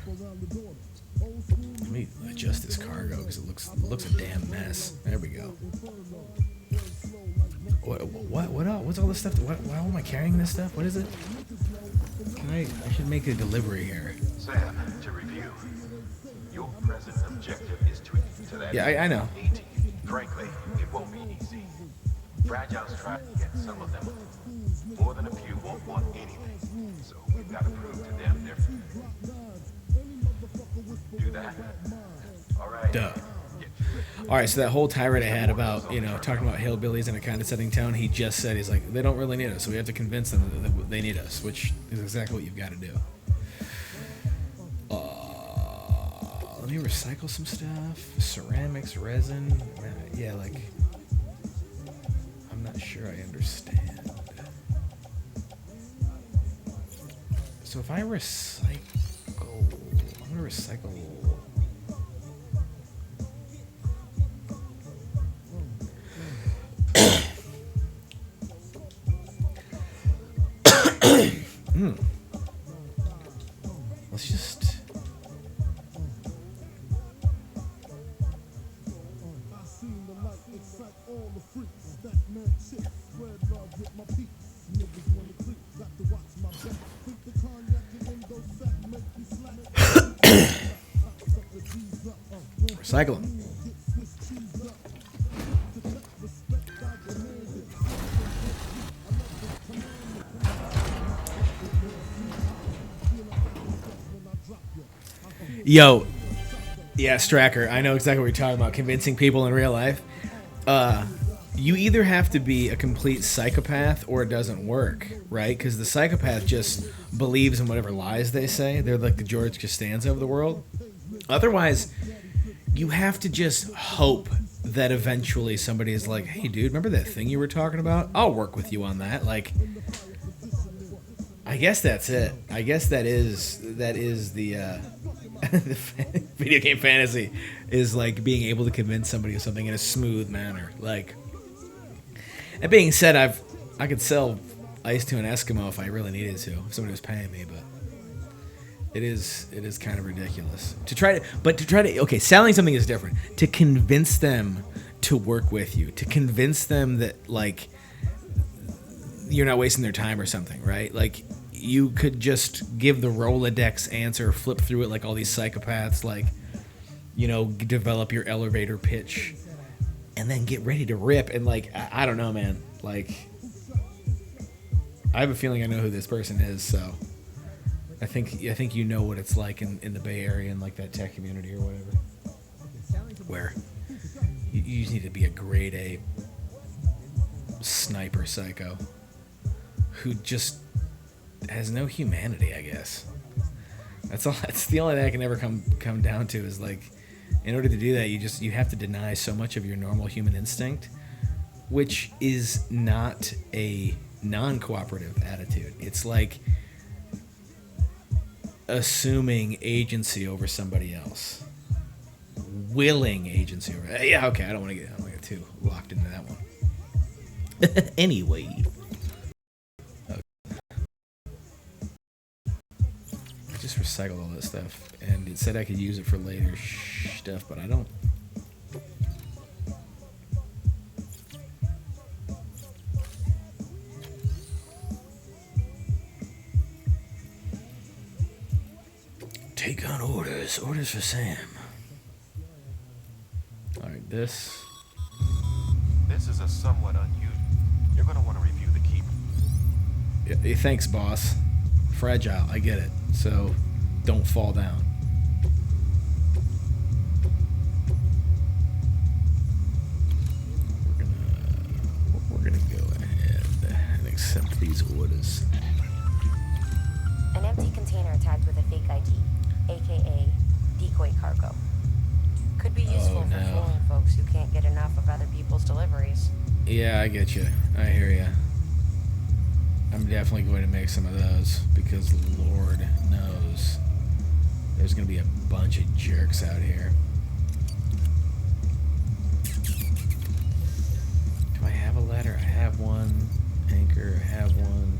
Let me adjust this cargo because it looks a damn mess. There we go. What else? What's all this stuff? Why am I carrying this stuff? What is it? I should make a delivery here. Sam, to review. Your present objective is to that. Yeah, I know. 18. Frankly, it won't be easy. Fragile's trying to get some of them. More than a few won't want anything. So we've got to prove to them they're... Do that. All right. Duh. All right, so that whole tirade I had about, talking about hillbillies in a condescending tone, he just said, he's like, they don't really need us, so we have to convince them that they need us, which is exactly what you've got to do. Let me recycle some stuff. Ceramics, resin. Yeah, like, I'm not sure I understand. So if I recycle, I'm going to recycle... Let's just... Recycle them. Yo, yeah, Stracker, I know exactly what you're talking about. Convincing people in real life. You either have to be a complete psychopath or it doesn't work, right? Because the psychopath just believes in whatever lies they say. They're like the George Costanza of the world. Otherwise, you have to just hope that eventually somebody is like, hey, dude, remember that thing you were talking about? I'll work with you on that. Like, I guess that's it. I guess that is the the video game fantasy is like being able to convince somebody of something in a smooth manner. Like, that being said, I could sell ice to an Eskimo if I really needed to, if somebody was paying me, but it is kind of ridiculous to try to okay, selling something is different. To convince them to work with you, to convince them that like you're not wasting their time or something, right? Like, you could just give the Rolodex answer, flip through it like all these psychopaths, like, develop your elevator pitch, and then get ready to rip. And like, I don't know, man. Like, I have a feeling I know who this person is, so I think you know what it's like in the Bay Area and like that tech community or whatever, where you just need to be a grade A sniper psycho who just has no humanity, I guess. That's all. That's the only thing I can ever come down to is like, in order to do that, you have to deny so much of your normal human instinct, which is not a non-cooperative attitude. It's like assuming agency over somebody else, willing agency over. Yeah, okay. I don't want to get too locked into that one. Anyway. Just recycled all that stuff, and it said I could use it for later stuff, but I don't. Take on orders. Orders for Sam. Alright, this. This is a somewhat unusual. You're going to want to review the keep. Yeah, thanks, boss. Fragile, I get it. So, don't fall down. We're gonna go ahead and accept these orders. An empty container tagged with a fake ID, aka decoy cargo. Could be useful for fooling folks who can't get enough of other people's deliveries. Yeah, I get you. I hear you. I'm definitely going to make some of those because Lord knows there's going to be a bunch of jerks out here. Do I have a letter? I have one. Anchor, I have one.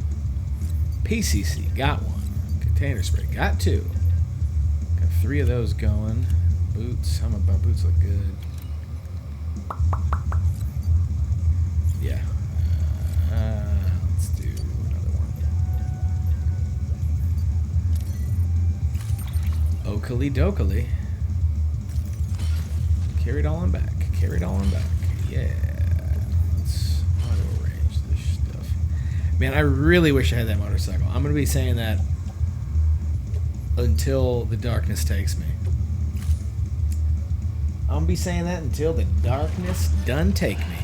PCC, got one. Container spray, got two. Got 3 of those going. Boots, how about boots look good? Yeah. Let's do another one. Oakley dokily. Carry it all on back. Carry it all on back. Yeah. Let's auto arrange this stuff. Man, I really wish I had that motorcycle. I'm going to be saying that until the darkness takes me. I'm going to be saying that until the darkness done take me.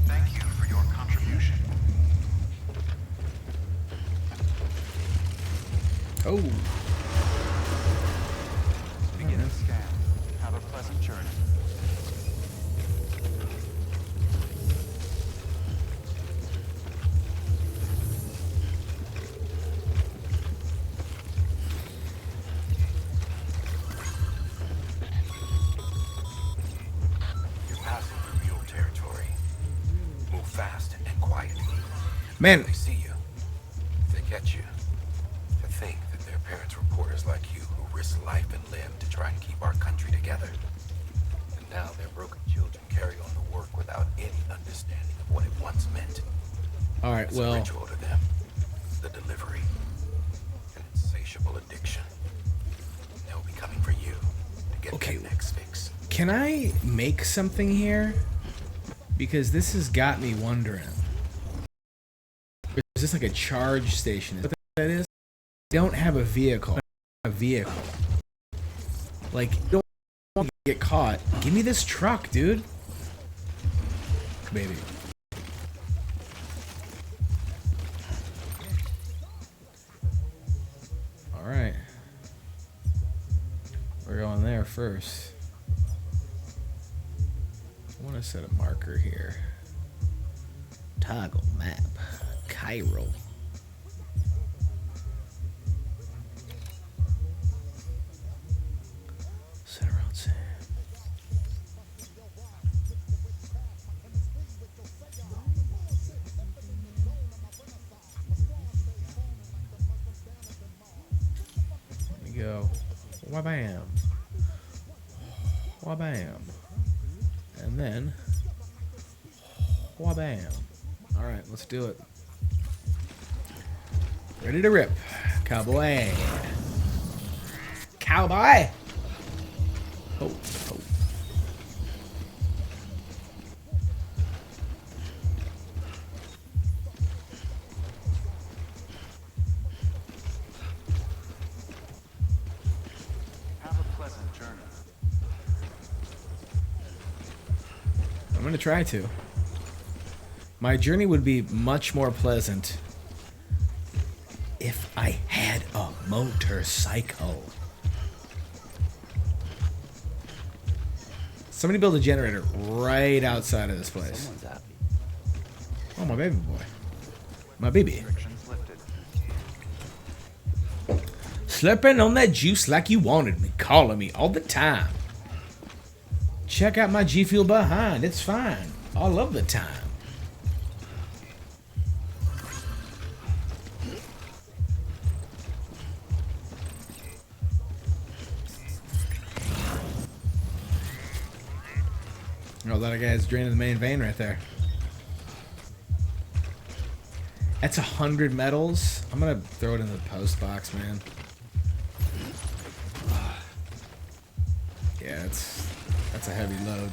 Thank you for your contribution. Oh. Begin the scan. Have a pleasant journey. You're passing through mule territory. Move fast and quietly. Man, If they see you, if they catch you, to think that their parents reporters like you who risk life and limb to try and keep our country together. And now their broken children carry on the work without any understanding of what it once meant. all right, It's a well, ritual to them. The delivery. An insatiable addiction. They'll be coming for you to get Okay. their next fix. can I make something here? Because this has got me wondering. Is this like a charge station? Is that what that is? I don't have a vehicle. Like, you don't want to get caught. Give me this truck, dude. Baby. Alright. We're going there first. I want to set a marker here. Toggle map. Cairo. Set around Sam. Let me go. Wabam. Wabam. And then wabam. Alright, let's do it. Ready to rip. Cowboy. Cowboy! Oh, oh. Have a pleasant journey. I'm gonna try to. My journey would be much more pleasant if I had a motorcycle. Somebody build a generator right outside of this place. Someone's happy. Oh, my baby boy. My baby. Restrictions lifted. Slurping on that juice like you wanted me, calling me all the time. Check out my G Fuel behind, it's fine. All of the time. Oh, that guy's draining the main vein right there. That's 100 medals. I'm gonna throw it in the post box, man. Yeah, that's a heavy load.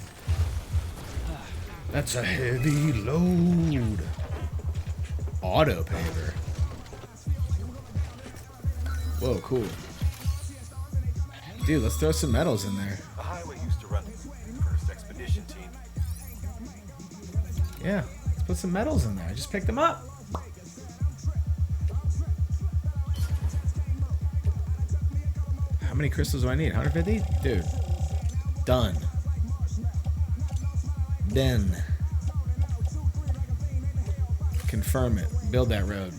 That's a heavy load. Auto paver. Whoa, cool. Dude, let's throw some medals in there. The highway used to run first expedition team. Yeah, let's put some medals in there. I just picked them up. How many crystals do I need? 150? Dude. Done. Done. Confirm it. Build that road.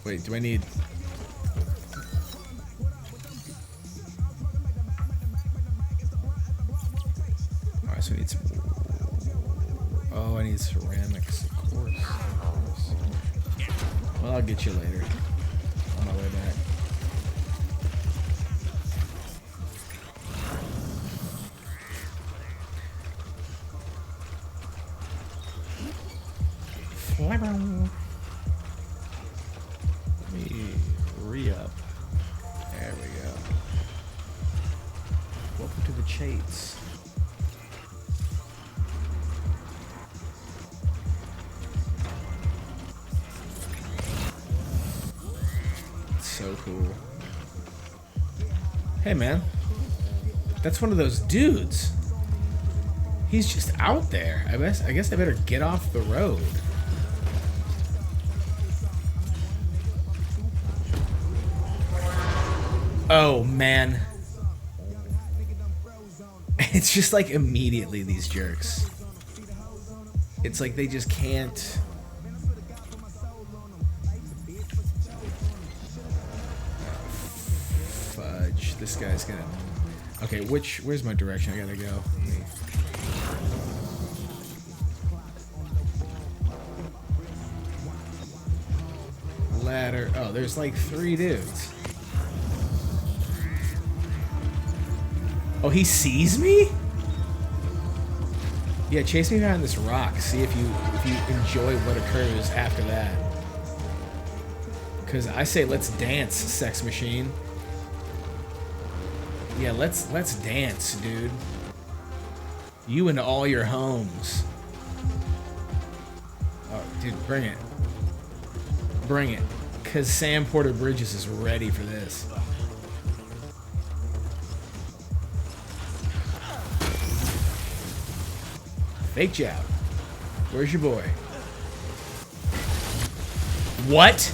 Wait, do I need... Alright, so I need some... Oh, I need ceramics, of course. Well, I'll get you later. On my way back. Let me re-up. There we go. Welcome to the Chates. So cool. Hey man, that's one of those dudes. He's just out there. I guess I better get off the road. Oh man. It's just like immediately these jerks. It's like they just can't. Fudge. This guy's gonna. Okay, where's my direction? I gotta go. Ladder. Oh, there's like 3 dudes. Oh, he sees me? Yeah, chase me behind this rock. See if you enjoy what occurs after that. Cause I say let's dance, sex machine. Yeah, let's dance, dude. You and all your homes. Oh, dude, bring it. Bring it. Cause Sam Porter Bridges is ready for this. Fake jab. Where's your boy? What?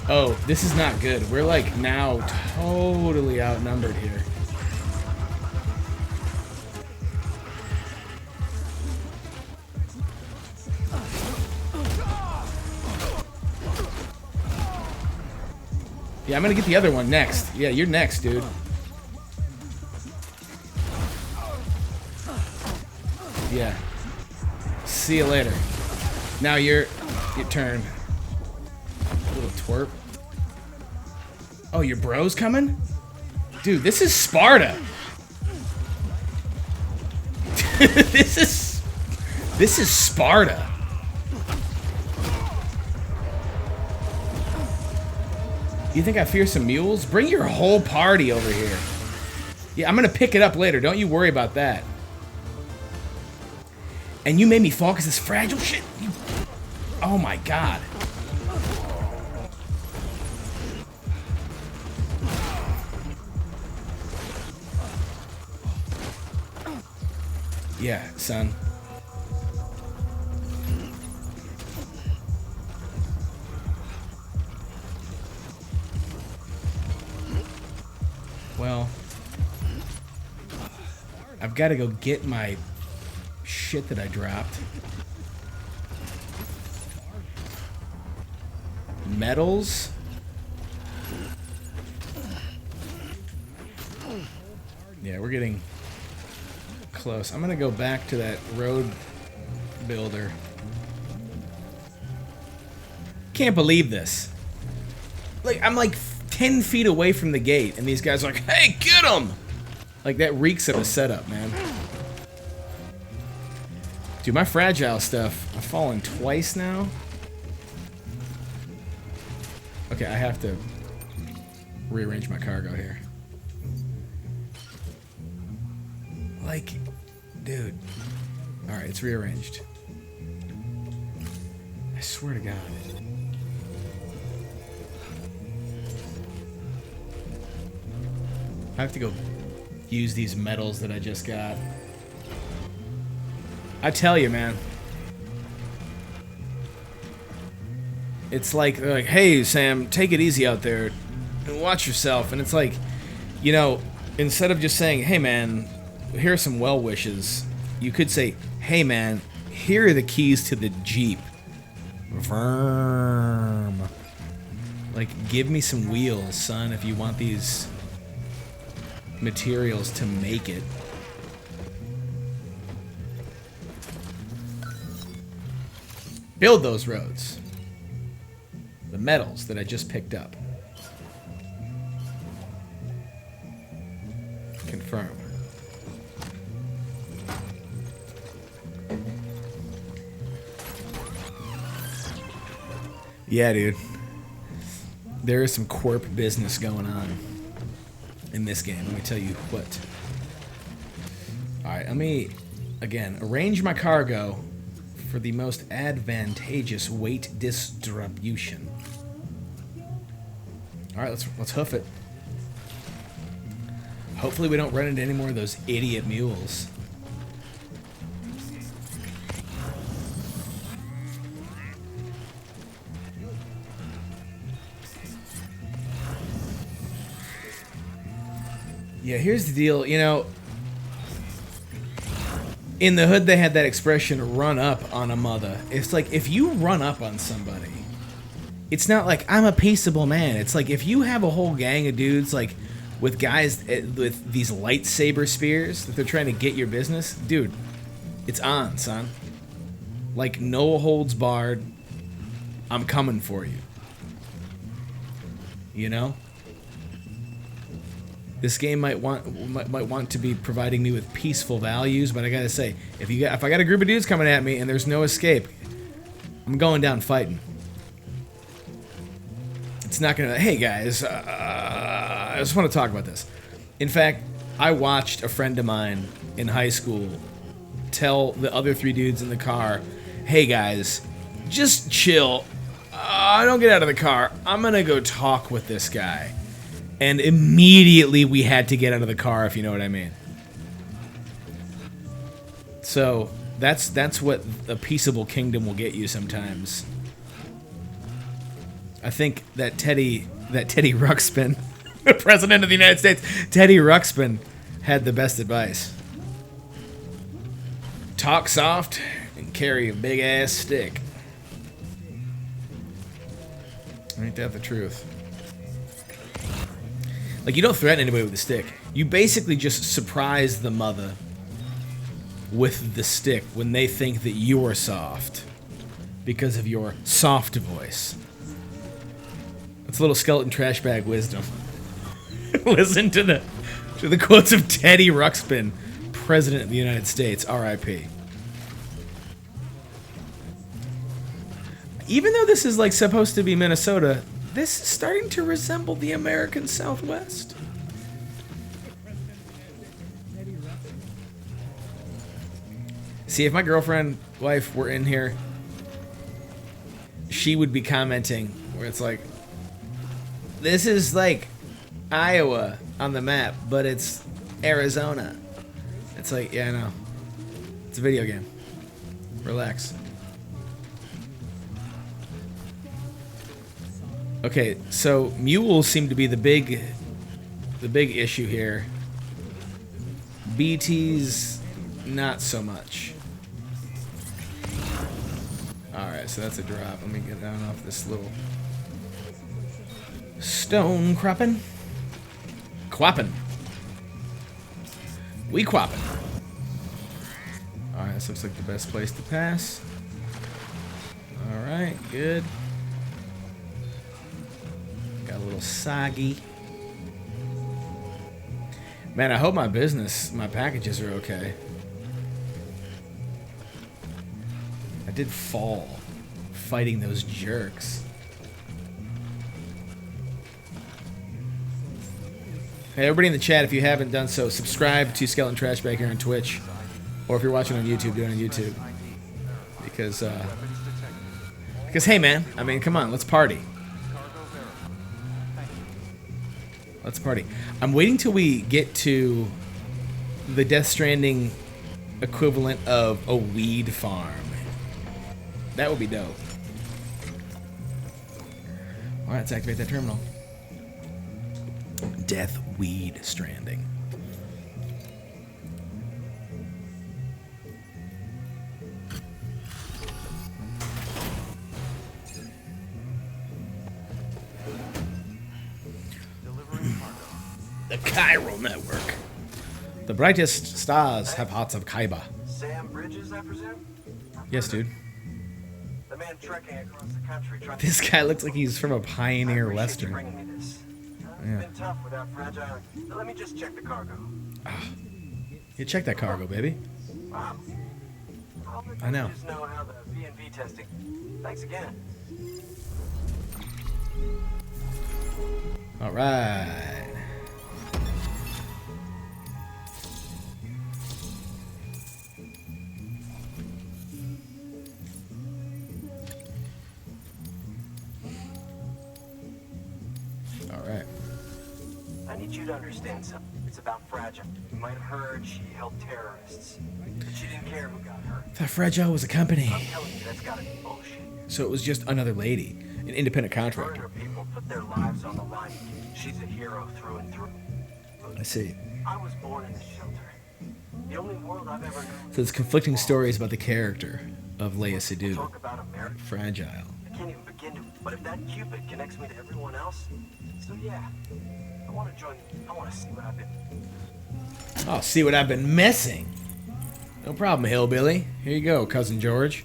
Oh, this is not good. We're like now totally outnumbered here. Yeah, I'm gonna get the other one next. Yeah, you're next, dude. Yeah. See you later. Now your turn. Little twerp. Oh, your bro's coming? Dude, this is Sparta. This is Sparta. You think I fear some mules? Bring your whole party over here. Yeah, I'm gonna pick it up later. Don't you worry about that. And you made me fall because this fragile shit. Oh my god. Yeah, son. Well, I've got to go get my shit that I dropped. Medals. Yeah, we're getting close. I'm going to go back to that road builder. Can't believe this. Like, I'm like 10 feet away from the gate, and these guys are like, hey, get him! Like, that reeks of a setup, man. Dude, my fragile stuff, I've fallen twice now. Okay, I have to rearrange my cargo here. Like, dude. Alright, it's rearranged. I swear to God. I have to go use these medals that I just got. I tell you, man. It's like, they're like, hey, Sam, take it easy out there and watch yourself. And it's like, you know, instead of just saying, hey, man, here are some well wishes, you could say, hey, man, here are the keys to the Jeep. Verm. Like, give me some wheels, son, if you want these materials to make it. Build those roads. The metals that I just picked up. Confirm. Yeah, dude. There is some corp business going on in this game. Let me tell you what. Alright, let me, again, arrange my cargo for the most advantageous weight distribution. Alright, let's hoof it. Hopefully we don't run into any more of those idiot mules. Yeah, here's the deal, you know, in the hood they had that expression, run up on a mother. It's like, if you run up on somebody, it's not like, I'm a peaceable man. It's like, if you have a whole gang of dudes, like, with guys with these lightsaber spears that they're trying to get your business, dude, it's on, son. Like, no holds barred. I'm coming for you. You know? This game might want to be providing me with peaceful values, but I gotta say, if I got a group of dudes coming at me and there's no escape, I'm going down fighting. It's not gonna. Hey guys, I just want to talk about this. In fact, I watched a friend of mine in high school tell the other 3 dudes in the car, "Hey guys, just chill. Don't get out of the car. I'm gonna go talk with this guy." And immediately we had to get out of the car, if you know what I mean. So that's what a peaceable kingdom will get you sometimes. I think that Teddy Ruxpin, the President of the United States, Teddy Ruxpin, had the best advice. Talk soft and carry a big ass stick. Ain't that the truth? Like, you don't threaten anybody with a stick. You basically just surprise the mother with the stick when they think that you're soft because of your soft voice. That's a little skeleton trash bag wisdom. Listen to the quotes of Teddy Ruxpin, President of the United States, R.I.P. Even though this is like supposed to be Minnesota, this is starting to resemble the American Southwest. See, if my girlfriend, wife were in here, she would be commenting where it's like, this is like Iowa on the map, but it's Arizona. It's like, yeah, I know. It's a video game. Relax. Okay, so mules seem to be the big issue here. BTs, not so much. Alright, so that's a drop. Let me get down off this little stone cropping. Quapping. We quapping. Alright, Alright, this looks like the best place to pass. Alright, good. Got a little soggy. Man, I hope my packages are okay. I did fall fighting those jerks. Hey, everybody in the chat, if you haven't done so, subscribe to Skeleton Trashbag here on Twitch. Or if you're watching on YouTube, do it on YouTube. Because, hey man, I mean, come on, let's party. Let's party. I'm waiting till we get to the Death Stranding equivalent of a weed farm. That would be dope. Alright, let's activate that terminal. Death Weed Stranding. The chiral network. The brightest stars have hearts of Kaiba. Sam Bridges, I presume? Yes, dude. The man trekking across the country trying This guy looks like he's from a Pioneer to Western. bringing me this. Yeah. It's been tough without Fragile. Let me just check the cargo. You check that cargo, baby. Wow. I know. Just know how the V&V testing. Thanks again. All right. I need you to understand something. It's about Fragile. You might have heard she helped terrorists. She didn't care who got hurt. I thought Fragile was a company. I'm telling you, that's gotta be bullshit. So it was just another lady, an independent contractor. Her people put their lives on the line. She's a hero through and through. I see. I was born in this shelter. The only world I've ever known. So there's conflicting stories about the character of Leia Seydoux. Talk about America. Fragile. I can't even begin to. But if that Cupid connects me to everyone else, so yeah. I want to join. I want to see what I've been. Oh, see what I've been missing. No problem, hillbilly. Here you go, cousin George.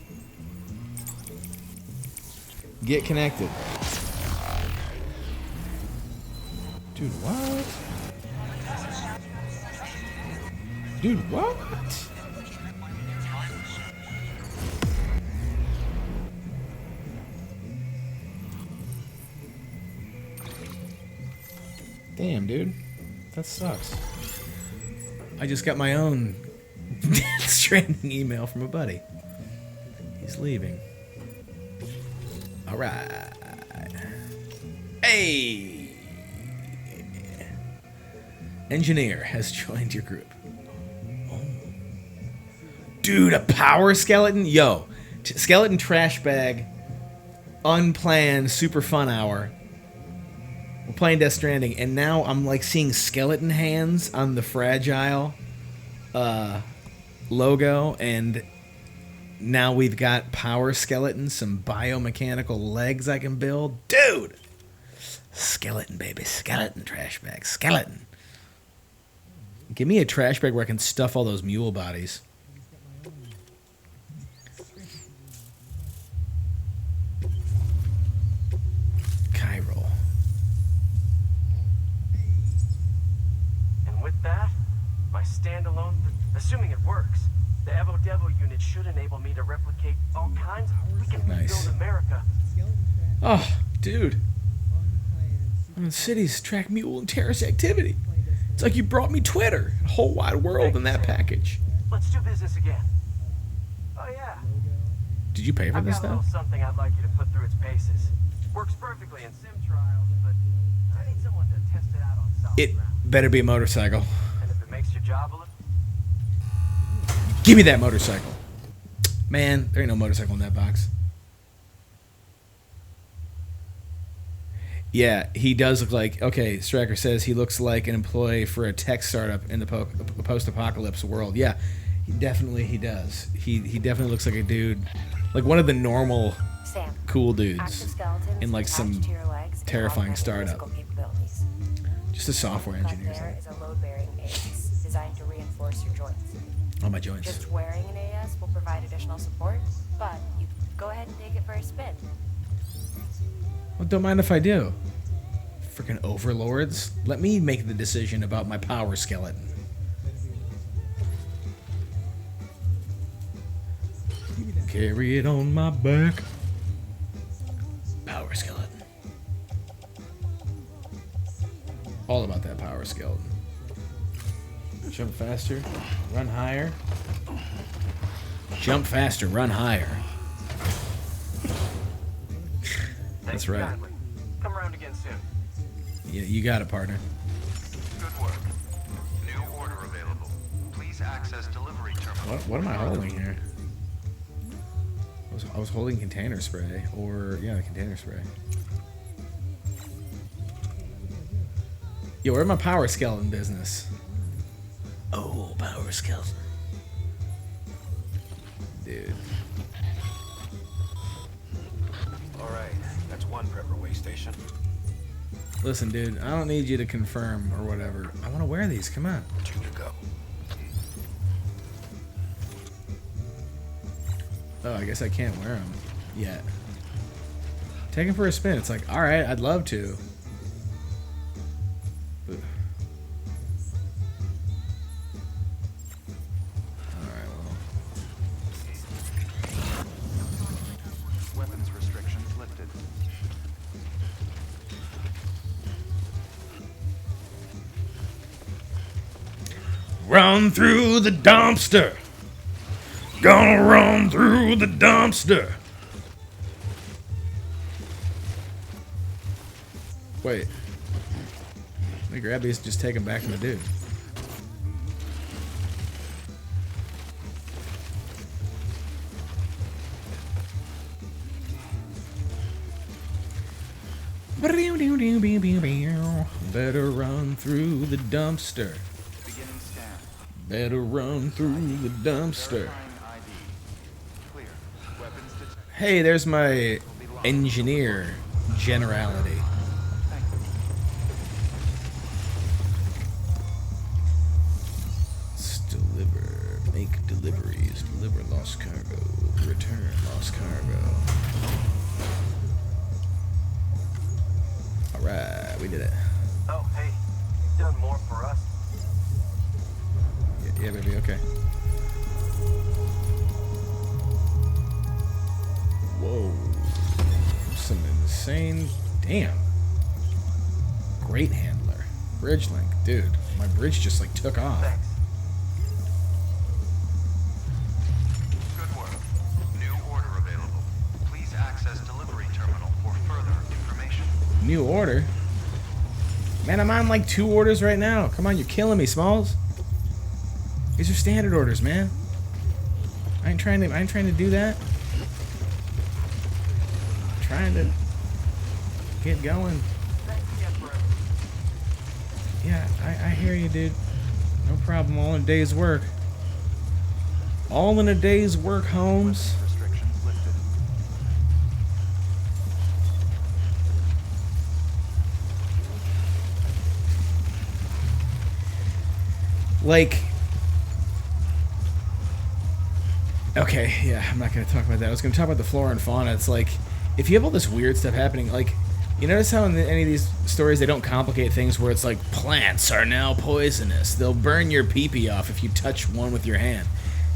Get connected. Dude, what? Dude, what? Damn, dude. That sucks. I just got my own Death Stranding email from a buddy. He's leaving. Alright. Hey! Engineer has joined your group. Oh. Dude, a power skeleton? Yo. Skeleton trash bag. Unplanned super fun hour. We're playing Death Stranding, and now I'm like seeing skeleton hands on the Fragile logo, and now we've got power skeletons, some biomechanical legs I can build. Dude! Skeleton, baby. Skeleton trash bag. Skeleton. Give me a trash bag where I can stuff all those mule bodies. Chiral. That, my standalone, assuming it works, the Evo Devo unit should enable me to replicate all kinds of. We can rebuild America. Oh, dude. I'm in cities, track mule, and terrorist activity. It's like you brought me Twitter, a whole wide world in that package. Let's do business again. Oh yeah. Did you pay for this I've got a stuff? little something I'd like you to put through its paces. Works perfectly in sim trials, but I need someone to test it out on solid It ground. better be a motorcycle. And if it makes your job a little. Give me that motorcycle. Man, there ain't no motorcycle in that box. Yeah, he does look like... Okay, Striker says he looks like an employee for a tech startup in the post-apocalypse world. Yeah, he does. He definitely looks like a dude. Like one of the normal Sam, cool dudes in like some terrifying startup. capabilities. Just a software engineer. There is a load-bearing ace designed to reinforce reinforce your joints. Oh, my joints. Just wearing an AS will provide additional support, but you go ahead and take it for a spin. Well, don't mind if I do. Freaking overlords. Let me make the decision about my power skeleton. Carry it on my back. Power skeleton. All about that power skeleton. Jump faster, run higher. Jump faster, run higher. That's right. Come around again soon. Yeah, you got it, partner. Good work. New order available. Please access delivery terminal. What am I holding here? I was holding container spray, or yeah, the container spray. Yo, where's my power skeleton business? Oh, power skeleton. Dude. Alright, that's one prepper way station. Listen, dude, I don't need you to confirm or whatever. I want to wear these, come on. 2 to go. Oh, I guess I can't wear them yet. Take them for a spin. It's like, alright, I'd love to. Weapons restrictions lifted. Run through the dumpster. Gonna run through the dumpster. Wait. Let me grab these and just take them back to the dude. Better run through the dumpster. Beginning scan. Better run through the dumpster. Verifying ID. Clear. Weapons detected. Hey, there's my engineer generality. Thank you. Let's deliver. Make deliveries. Deliver lost cargo. Return lost cargo. Alright, we did it. Oh, hey, you've done more for us. Yeah, baby, okay. Whoa. Some insane. Damn. Great handler. Bridge link. Dude, my bridge just like took off. Thanks. Good work. New order available. Please access delivery terminal for further information. New order? Man, I'm on like 2 orders right now. Come on, you're killing me, Smalls. These are standard orders, man. I ain't trying to do that. I'm trying to get going. Yeah, I hear you, dude. No problem. All in a day's work. All in a day's work, Holmes. Restrictions lifted. Like, okay, yeah, I'm not going to talk about that. I was going to talk about the flora and fauna. It's like, if you have all this weird stuff happening, like, you notice how in any of these stories they don't complicate things where it's like, plants are now poisonous. They'll burn your pee-pee off if you touch one with your hand.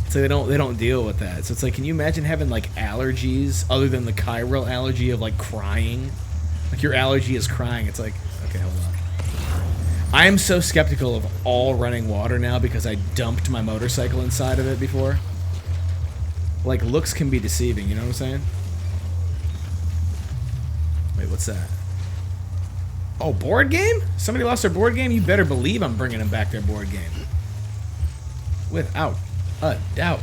So they don't deal with that. So it's like, can you imagine having like allergies other than the chiral allergy of like crying? Like your allergy is crying. It's like, okay, hold on. I am so skeptical of all running water now because I dumped my motorcycle inside of it before. Like, looks can be deceiving, you know what I'm saying? Wait, what's that? Oh, board game? Somebody lost their board game? You better believe I'm bringing them back their board game. Without a doubt.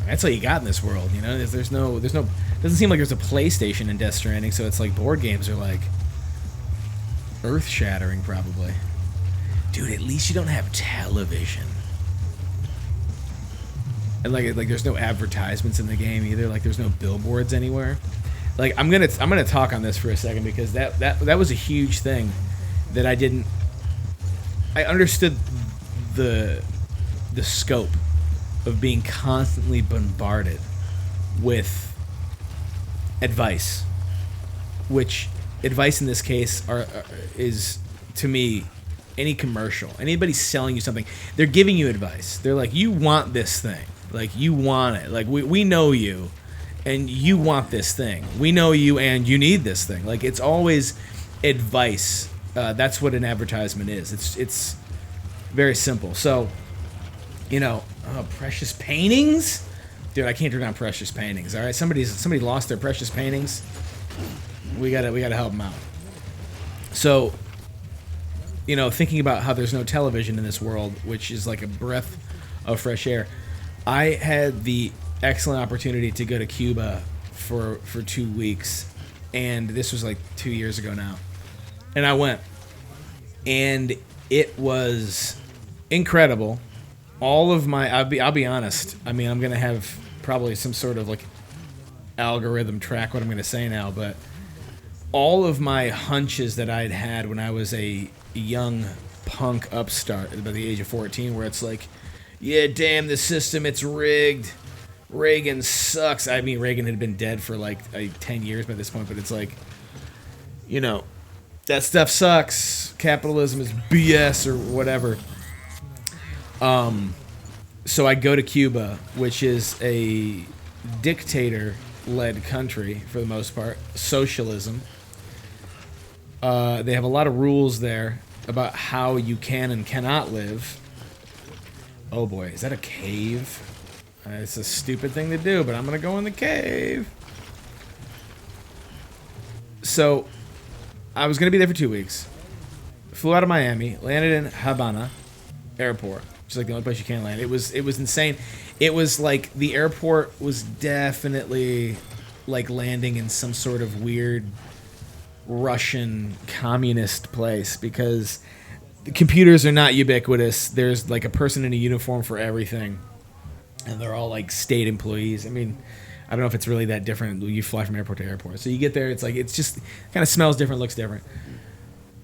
That's all you got in this world, you know? There's no, doesn't seem like there's a PlayStation in Death Stranding, so it's like board games are like earth-shattering, probably. Dude, at least you don't have television. And like there's no advertisements in the game either. Like there's no billboards anywhere. Like I'm gonna talk on this for a second because that was a huge thing that I understood the scope of being constantly bombarded with advice, which advice in this case is to me any commercial, anybody selling you something, they're giving you advice. They're like, you want this thing, like you want it, like we know you and you want this thing, we know you and you need this thing. Like it's always advice. That's what an advertisement is. It's very simple. So, you know, precious paintings, dude. I can't turn down precious paintings. All right, somebody lost their precious paintings. We gotta help them out. So, you know, thinking about how there's no television in this world, which is like a breath of fresh air. I had the excellent opportunity to go to Cuba for 2 weeks, and this was like 2 years ago now. And I went, and it was incredible. All of my, I'll be honest. I mean, I'm gonna have probably some sort of like algorithm track what I'm gonna say now, but all of my hunches that I'd had when I was a young punk upstart by the age of 14, where it's like, yeah, damn the system, it's rigged. Reagan sucks. I mean, Reagan had been dead for like 10 years by this point, but it's like, you know, that stuff sucks. Capitalism is BS or whatever. So I go to Cuba, which is a dictator-led country for the most part, socialism. They have a lot of rules there about how you can and cannot live. Oh boy, is that a cave? It's a stupid thing to do, but I'm gonna go in the cave. So, I was gonna be there for 2 weeks. Flew out of Miami, landed in Havana Airport, which is like the only place you can land. It was insane. It was like the airport was definitely like landing in some sort of weird Russian communist place, because the computers are not ubiquitous. There's like a person in a uniform for everything, and they're all like state employees. I mean, I don't know if it's really that different. You fly from airport to airport, so you get there, it's like, it's just kind of smells different, looks different.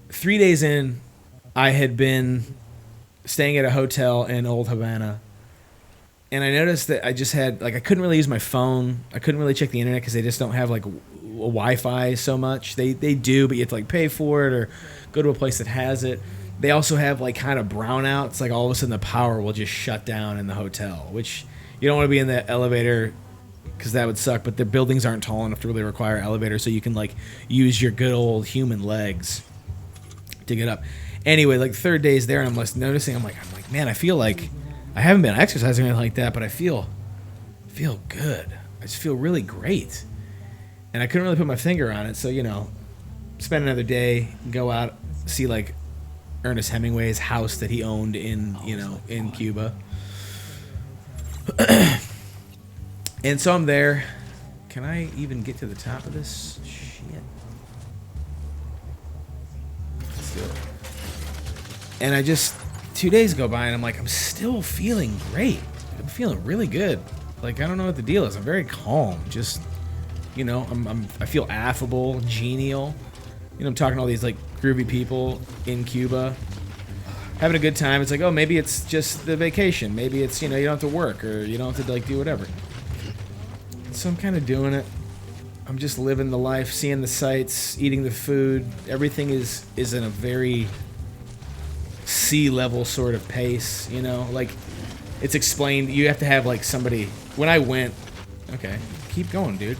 3 days in, I had been staying at a hotel in Old Havana, and I noticed that I just had, like, I couldn't really use my phone. I couldn't really check the internet because they just don't have like Wi-Fi so much. They do, but you have to like pay for it or go to a place that has it. They also have like kind of brownouts, like all of a sudden the power will just shut down in the hotel, which you don't want to be in the elevator because that would suck, but the buildings aren't tall enough to really require elevators, so you can like use your good old human legs to get up. Anyway, like 3rd day's there, and I'm just noticing, I'm like, man, I feel like I haven't been exercising or anything like that, but I feel good. I just feel really great. And I couldn't really put my finger on it, so, you know, spend another day, go out, see like Ernest Hemingway's house that he owned in, you know, in Cuba. And so I'm there. Can I even get to the top of this shit? Let's do it. And I just, 2 days go by and I'm like, I'm still feeling great. I'm feeling really good. Like, I don't know what the deal is. I'm very calm. Just, you know, I feel affable, genial. You know, I'm talking to all these like groovy people in Cuba, having a good time. It's like, oh, maybe it's just the vacation. Maybe it's, you know, you don't have to work or you don't have to like do whatever. So I'm kind of doing it. I'm just living the life, seeing the sights, eating the food. Everything is in a very sea level sort of pace, you know, like it's explained. You have to have like somebody. When I went, okay, keep going, dude.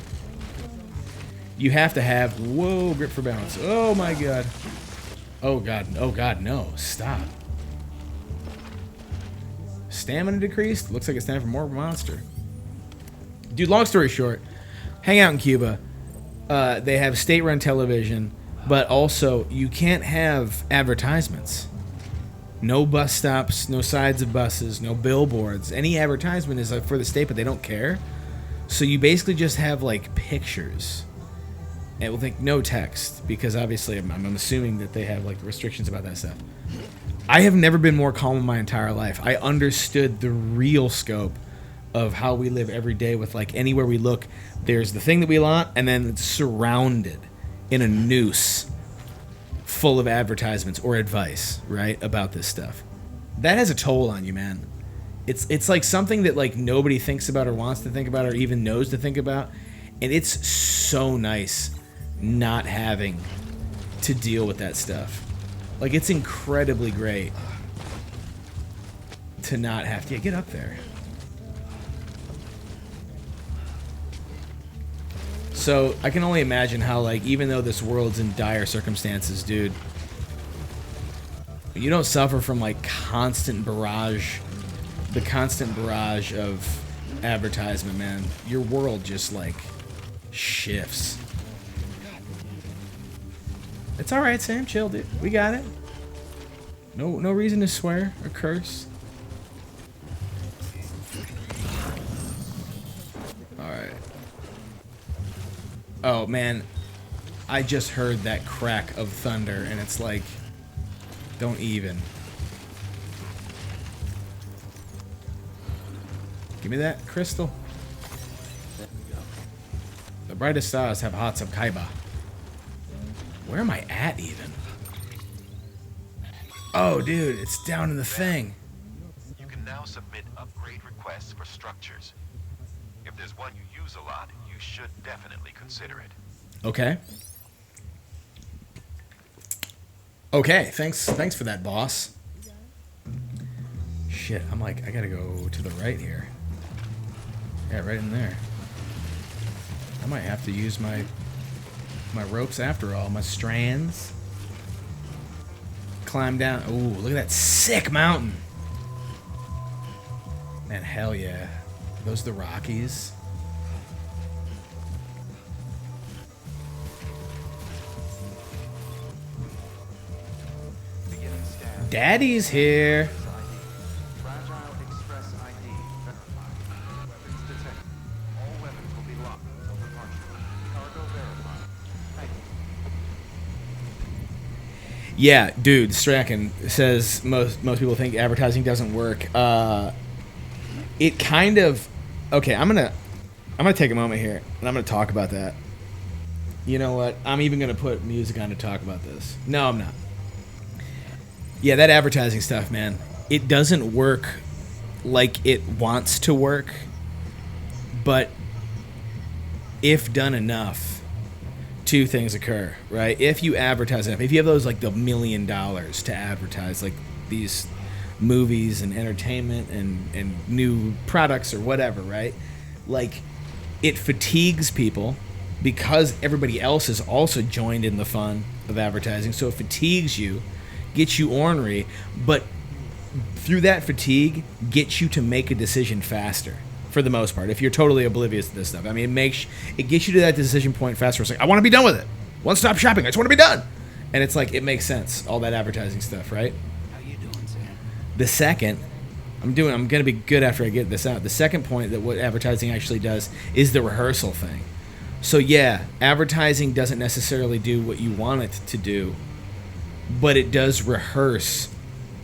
You have to have, whoa, grip for balance. Oh my god. Oh god, no, stop. Stamina decreased. Looks like it's time for more monster. Dude, long story short, hang out in Cuba. They have state-run television, but also you can't have advertisements. No bus stops, no sides of buses, no billboards. Any advertisement is for the state, but they don't care. So you basically just have like pictures. And we'll think no text, because obviously I'm assuming that they have like restrictions about that stuff. I have never been more calm in my entire life. I understood the real scope of how we live every day with like anywhere we look, there's the thing that we want, and then it's surrounded in a noose full of advertisements or advice, right, about this stuff. That has a toll on you, man. It's like something that like nobody thinks about or wants to think about or even knows to think about, and it's so nice not having to deal with that stuff. Like, it's incredibly great to not have to get up there. So I can only imagine how, like, even though this world's in dire circumstances, dude, you don't suffer from like the constant barrage of advertisement, man. Your world just like shifts. It's all right, Sam. Chill, dude. We got it. No reason to swear or curse. All right. Oh man, I just heard that crack of thunder, and it's like, don't even. Give me that crystal. The brightest stars have hearts of Kaiba. Where am I at even? Oh, dude, it's down in the thing. You can now submit upgrade requests for structures. If there's one you use a lot, you should definitely consider it. Okay. Okay, thanks for that, boss. Shit, I'm like, I gotta go to the right here. Yeah, right in there. I might have to use my ropes after all, my strands. Climb down. Ooh, look at that sick mountain. Man, hell yeah. Are those the Rockies? Daddy's here. Fragile Express ID verified. Weapons detected. All weapons will be locked until departure. Cargo verified. Thank you. Yeah, dude, Strachan says most people think advertising doesn't work. It kind of. Okay, I'm gonna take a moment here and I'm gonna talk about that. You know what? I'm even gonna put music on to talk about this. No, I'm not. Yeah, that advertising stuff, man. It doesn't work like it wants to work, but if done enough, two things occur, right? If you advertise enough, if you have those like the $1 million to advertise like these movies and entertainment and new products or whatever, right? Like, it fatigues people because everybody else is also joined in the fun of advertising, so it fatigues you, gets you ornery, but through that fatigue, gets you to make a decision faster, for the most part, if you're totally oblivious to this stuff. I mean, it gets you to that decision point faster. It's like, I want to be done with it. One-stop shopping. I just want to be done. And it's like, it makes sense, all that advertising stuff, right? How you doing, Sam? The second, I'm going to be good after I get this out. The second point that what advertising actually does is the rehearsal thing. So yeah, advertising doesn't necessarily do what you want it to do, but it does rehearse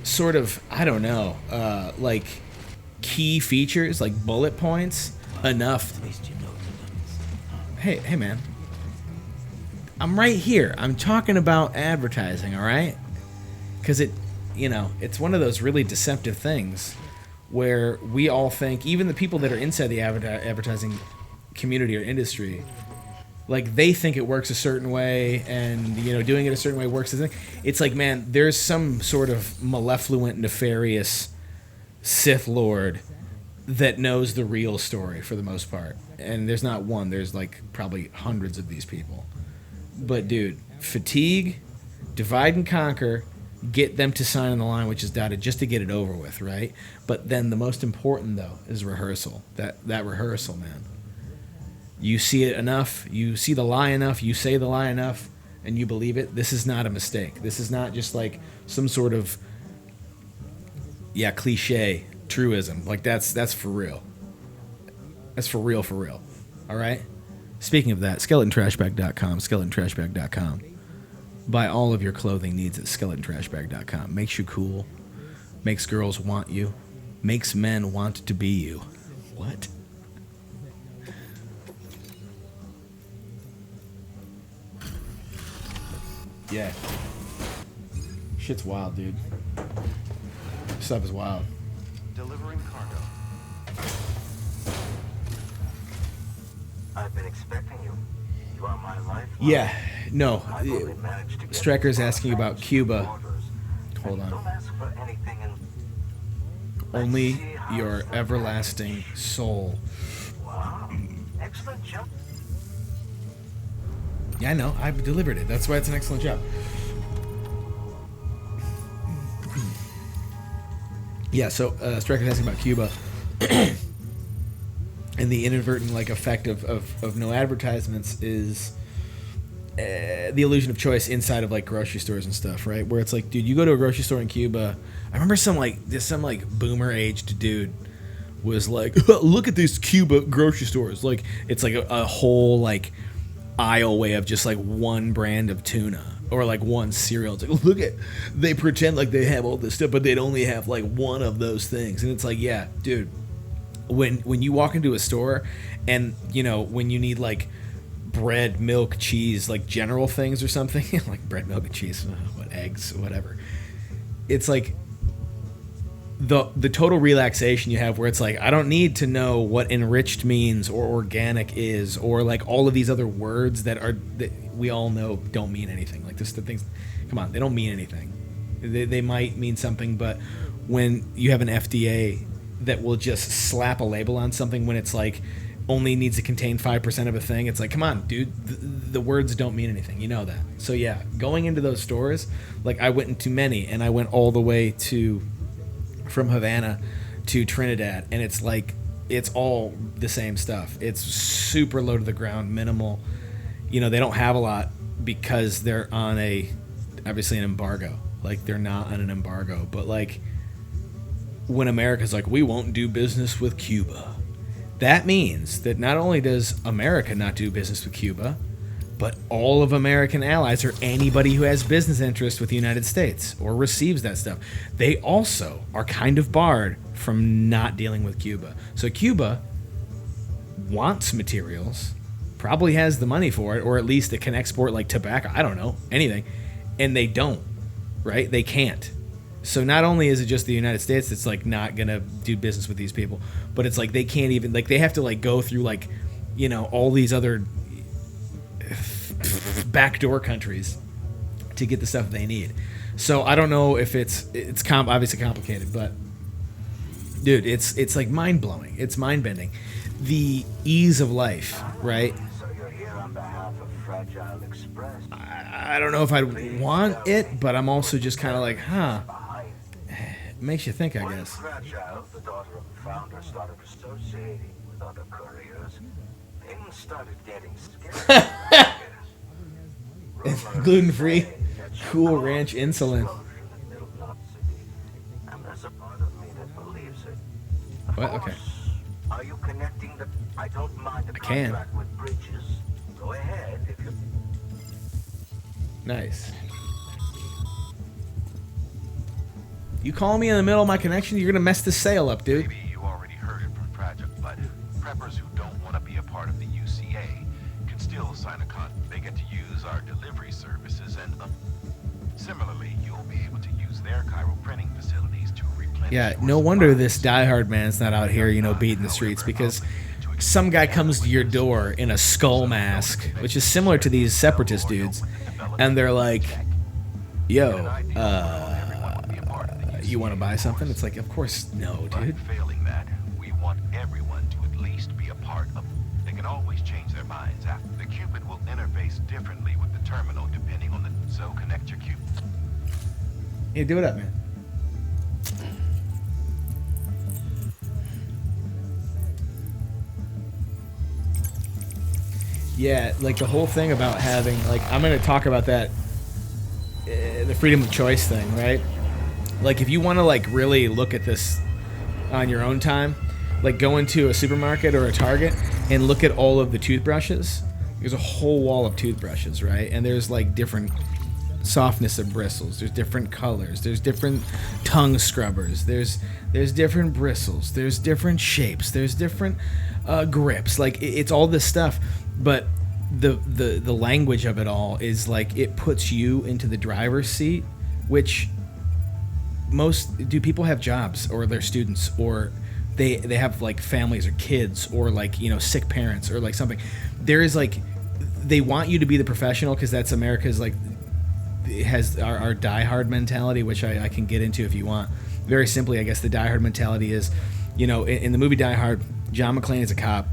sort of, I don't know, like key features, like bullet points, enough. At least you know the limits. Hey man, I'm right here. I'm talking about advertising, all right? Because it's one of those really deceptive things where we all think, even the people that are inside the advertising community or industry, like, they think it works a certain way, and doing it a certain way works. It's like, man, there's some sort of malevolent, nefarious Sith Lord that knows the real story for the most part, and there's not one. There's like probably hundreds of these people. But dude, fatigue, divide and conquer, get them to sign on the line, which is dotted, just to get it over with, right? But then the most important though is rehearsal. That rehearsal, man. You see it enough, you see the lie enough, you say the lie enough, and you believe it. This is not a mistake. This is not just like some sort of cliche truism. Like, that's for real. That's for real. All right? Speaking of that, skeletontrashbag.com, skeletontrashbag.com. Buy all of your clothing needs at skeletontrashbag.com. Makes you cool. Makes girls want you. Makes men want to be you. What? Yeah. Shit's wild, dude. Stuff is wild. Delivering cargo. I've been expecting you. You are my life. Yeah, no. Strecker's asking about Cuba. Hold on. Don't ask for anything in... Only your everlasting soul. Wow. Excellent job. Yeah, I know. I've delivered it. That's why it's an excellent job. Yeah, so Strecker's asking about Cuba. And the inadvertent like effect of no advertisements is the illusion of choice inside of like grocery stores and stuff, right? Where it's like, dude, you go to a grocery store in Cuba. I remember some boomer aged dude was like, look at these Cuba grocery stores. Like it's like a whole like aisle way of just like one brand of tuna or like one cereal. It's like, look at, they pretend like they have all this stuff, but they'd only have like one of those things. And it's like, yeah, dude. When you walk into a store and, you know, when you need, like, bread, milk, cheese, like, general things or something, like bread, milk, and cheese, eggs, whatever, it's, like, the total relaxation you have where it's, like, I don't need to know what enriched means or organic is or, like, all of these other words that we all know don't mean anything. Like, this the things, come on, they don't mean anything. They might mean something, but when you have an FDA that will just slap a label on something when it's like only needs to contain 5% of a thing. It's like, come on, dude, the words don't mean anything. You know that. So yeah, going into those stores, like I went into many and I went all the way from Havana to Trinidad. And it's like, it's all the same stuff. It's super low to the ground, minimal. You know, they don't have a lot because they're on obviously an embargo. Like they're not on an embargo, but like, when America's like, we won't do business with Cuba, that means that not only does America not do business with Cuba, but all of American allies or anybody who has business interest with the United States or receives that stuff, they also are kind of barred from not dealing with Cuba. So Cuba wants materials, probably has the money for it, or at least it can export like tobacco, I don't know, anything, and they don't, right? They can't. So not only is it just the United States that's like not gonna do business with these people, but it's like they can't even, like they have to like go through like, you know, all these other backdoor countries to get the stuff they need. So I don't know if it's obviously complicated, but dude, it's like mind blowing. It's mind bending. The ease of life, right? So you're here on behalf of Fragile Express. I don't know if I'd want it, but I'm also just kind of like, huh. Makes you think, I guess. Fragile, the daughter of the founder, started associating with other couriers, things started getting scary. Gluten-free, Cool Ranch insulin. And there's a part of me that believes it. What? Okay. Are you connecting the... I don't mind the can. contract with Bridges. Go ahead if you... Nice. You call me in the middle of my connection, you're gonna mess this sale up, dude. Maybe you already heard it from Project, but preppers who don't want to be a part of the UCA can still sign a contract. They get to use our delivery services, and similarly, you'll be able to use their Cairo printing facilities to replenish. Yeah, no wonder this diehard man's not out here, you know, beating the streets, because some guy comes to your door in a skull mask, which is similar to these separatist dudes, and they're like, yo, you want to buy something? It's like, of course, no, dude. Failing that, we want everyone to at least be a part of. They can always change their minds after. The Cupid will interface differently with the terminal depending on the. So connect your Cupid. Yeah, do it up, man. Yeah, like the whole thing about having, like, I'm going to talk about that, the freedom of choice thing, right? Like, if you want to, like, really look at this on your own time, like, go into a supermarket or a Target and look at all of the toothbrushes. There's a whole wall of toothbrushes, right? And there's, like, different softness of bristles. There's different colors. There's different tongue scrubbers. There's different bristles. There's different shapes. There's different grips. Like, it's all this stuff. But the language of it all is, like, it puts you into the driver's seat which do people have jobs, or they're students, or they have like families or kids, or like, you know, sick parents, or like something. There is like, they want you to be the professional, because that's America's, like, it has our diehard mentality, which I can get into if you want. Very simply, I guess the diehard mentality is, you know, in the movie Die Hard, John McClane is a cop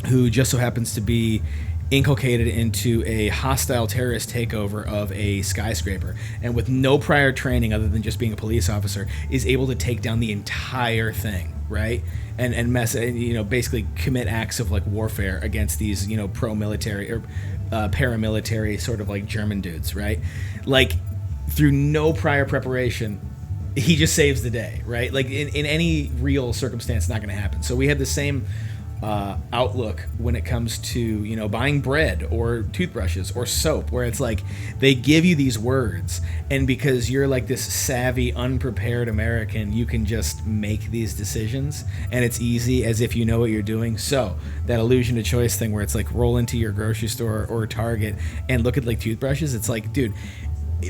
who just so happens to be inculcated into a hostile terrorist takeover of a skyscraper, and with no prior training other than just being a police officer, is able to take down the entire thing, right? And you know, basically commit acts of like warfare against these, you know, pro-military or paramilitary sort of like German dudes, right? Like, through no prior preparation, he just saves the day, right? Like, in any real circumstance, it's not going to happen. So we have the same outlook when it comes to, you know, buying bread or toothbrushes or soap, where it's like they give you these words, and because you're like this savvy, unprepared American, you can just make these decisions, and it's easy, as if you know what you're doing. So that illusion of choice thing, where it's like, roll into your grocery store or Target and look at like toothbrushes, it's like, dude,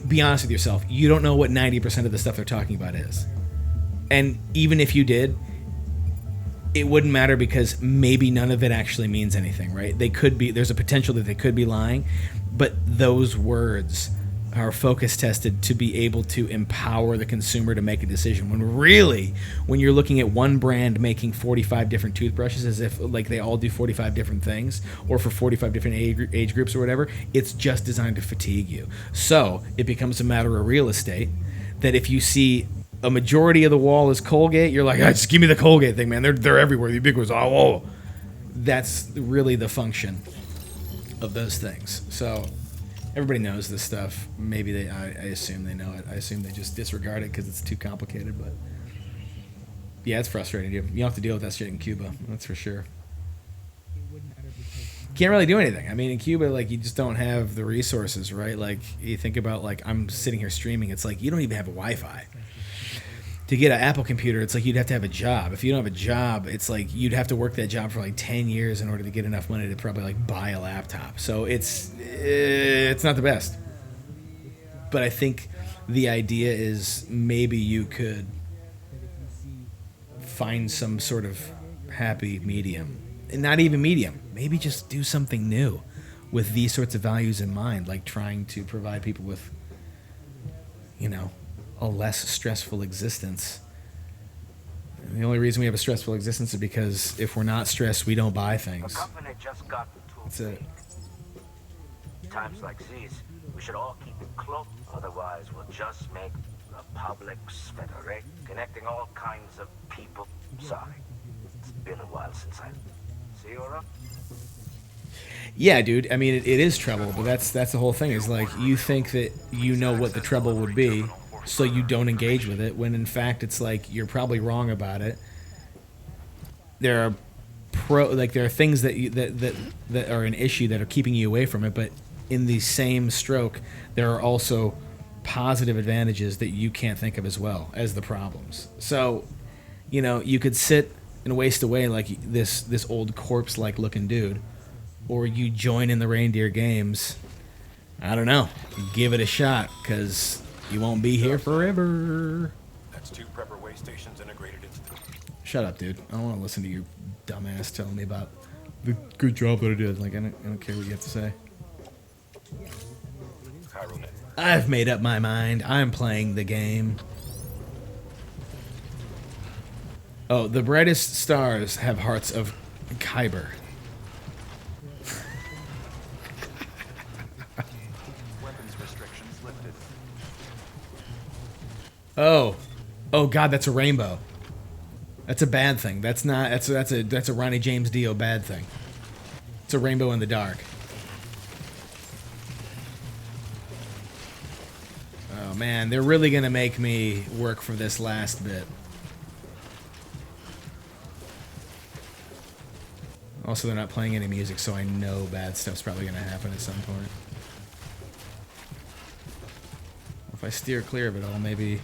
be honest with yourself. You don't know what 90% of the stuff they're talking about is. And even if you did, it wouldn't matter, because maybe none of it actually means anything, right? There's a potential that they could be lying, but those words are focus tested to be able to empower the consumer to make a decision. When really, when you're looking at one brand making 45 different toothbrushes, as if like they all do 45 different things, or for 45 different age groups or whatever, it's just designed to fatigue you. So it becomes a matter of real estate, that if you see a majority of the wall is Colgate, you're like, just give me the Colgate thing, man. They're everywhere. The ubiquitous. Oh, that's really the function of those things. So everybody knows this stuff. Maybe I assume they know it. I assume they just disregard it because it's too complicated. But yeah, it's frustrating. You don't have to deal with that shit in Cuba. That's for sure. Can't really do anything. I mean, in Cuba, like, you just don't have the resources, right? Like, you think about, like, I'm sitting here streaming. It's like, you don't even have a Wi-Fi. To get an Apple computer, it's like you'd have to have a job. If you don't have a job, it's like you'd have to work that job for like 10 years in order to get enough money to probably like buy a laptop. So it's not the best. But I think the idea is maybe you could find some sort of happy medium. And not even medium. Maybe just do something new with these sorts of values in mind, like trying to provide people with, you know, a less stressful existence. And the only reason we have a stressful existence is because if we're not stressed, we don't buy things. The company just got too That's it. big. Times like these, we should all keep it close. Otherwise, we'll just make a public federate, connecting all kinds of people. Sorry, it's been a while since I see you around. Yeah, dude. I mean, it is trouble, but that's the whole thing. Is like, you think that you know what the trouble would be, so you don't engage with it, when in fact it's like you're probably wrong about it. There are there are things that are an issue that are keeping you away from it, but in the same stroke, there are also positive advantages that you can't think of as well as the problems. So, you know, you could sit and waste away like this old corpse-like looking dude, or you join in the reindeer games. I don't know. Give it a shot, because you won't be here forever. That's 2 prepper way stations integrated into the... Shut up, dude. I don't want to listen to your dumbass telling me about the good job that I did. Like, I don't care what you have to say. I've made up my mind. I'm playing the game. Oh, the brightest stars have hearts of Kyber. Oh God, that's a rainbow. That's a bad thing. That's not. That's a Ronnie James Dio bad thing. It's a rainbow in the dark. Oh man, they're really gonna make me work for this last bit. Also, they're not playing any music, so I know bad stuff's probably gonna happen at some point. If I steer clear of it all, maybe.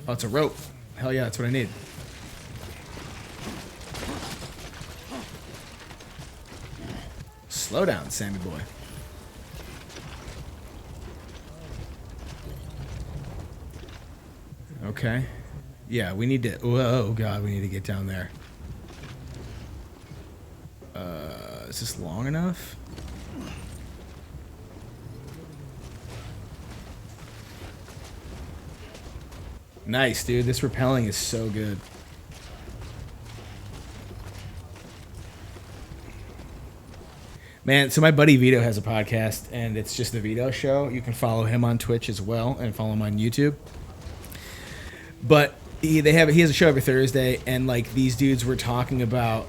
Oh, it's a rope. Hell yeah, that's what I need. Slow down, Sammy boy. Okay. Yeah, we need to... Oh, God, we need to get down there. Is this long enough? Nice, dude. This rappelling is so good. Man, so my buddy Vito has a podcast, and it's just the Vito Show. You can follow him on Twitch as well, and follow him on YouTube. But he has a show every Thursday, and like these dudes were talking about.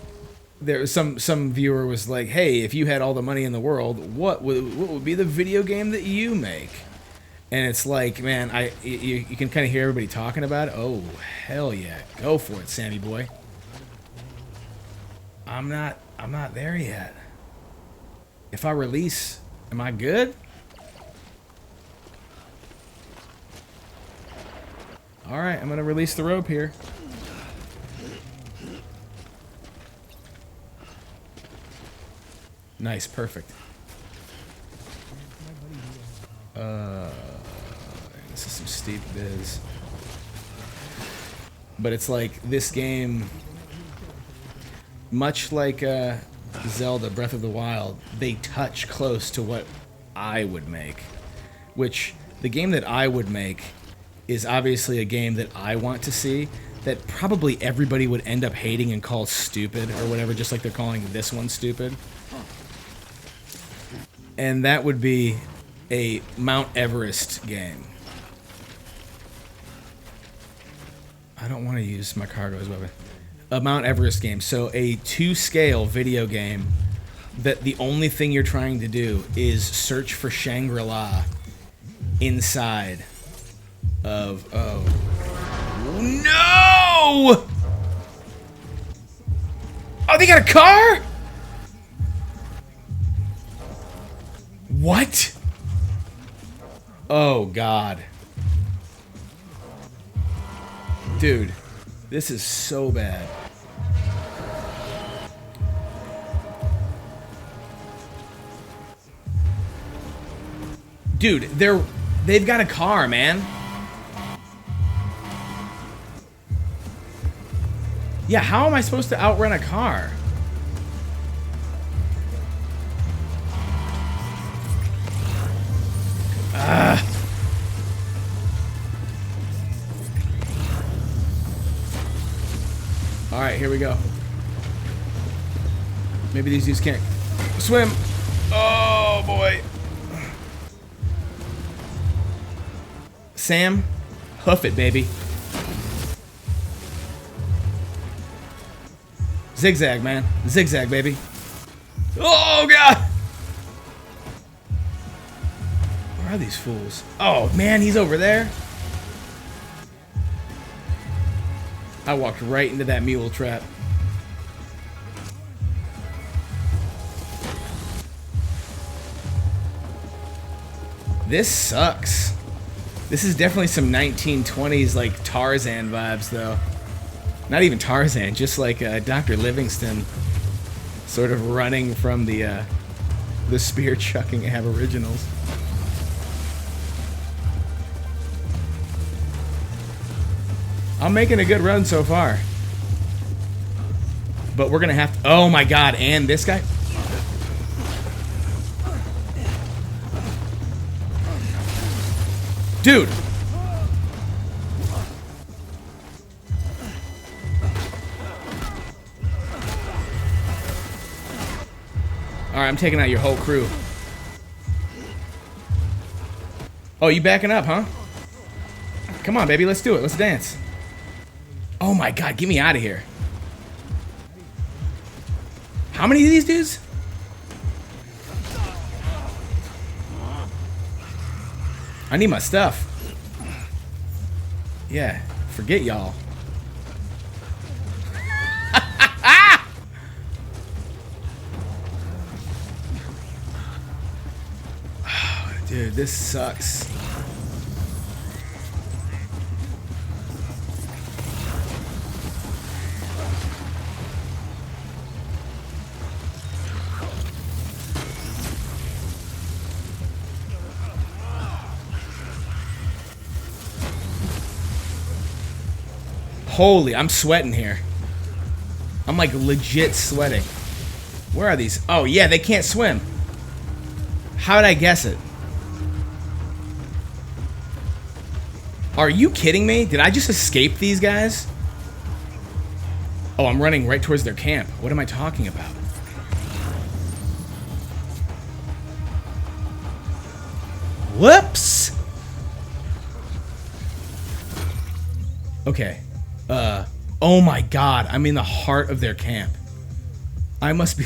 There was some viewer was like, "Hey, if you had all the money in the world, what would be the video game that you make?" And it's like, man, you can kind of hear everybody talking about it. Oh, hell yeah, go for it, Sammy boy. I'm not there yet. If I release, am I good? All right, I'm gonna release the rope here. Nice, perfect. This is some steep biz. But it's like this game, much like Zelda Breath of the Wild, they touch close to what I would make. Which, the game that I would make is obviously a game that I want to see, that probably everybody would end up hating and call stupid or whatever, just like they're calling this one stupid. And that would be a Mount Everest game. I don't want to use my cargo as a weapon. A Mount Everest game. So a 2-scale video game that the only thing you're trying to do is search for Shangri-La inside of... Oh. No! Oh, they got a car? What? Oh, God. Dude, this is so bad. Dude, they've got a car, man. Yeah, how am I supposed to outrun a car? Alright, here we go. Maybe these dudes can't swim. Oh, boy. Sam, hoof it, baby. Zigzag, man. Zigzag, baby. Oh, God! Where are these fools? Oh, man, he's over there. I walked right into that mule trap. This sucks. This is definitely some 1920s, like, Tarzan vibes, though. Not even Tarzan, just like Dr. Livingston sort of running from the spear-chucking aboriginals. I'm making a good run so far. But we're gonna have to... Oh my God, and this guy? Dude! Alright, I'm taking out your whole crew. Oh, you backing up, huh? Come on, baby, let's do it. Let's dance. Oh my God, get me out of here. How many of these dudes? I need my stuff. Yeah, forget y'all. Oh, dude, this sucks. Holy, I'm sweating here. I'm like legit sweating. Where are these? Oh yeah, they can't swim. How did I guess it? Are you kidding me? Did I just escape these guys? Oh, I'm running right towards their camp. What am I talking about? Whoops! Okay. Oh my god, I'm in the heart of their camp. I must be...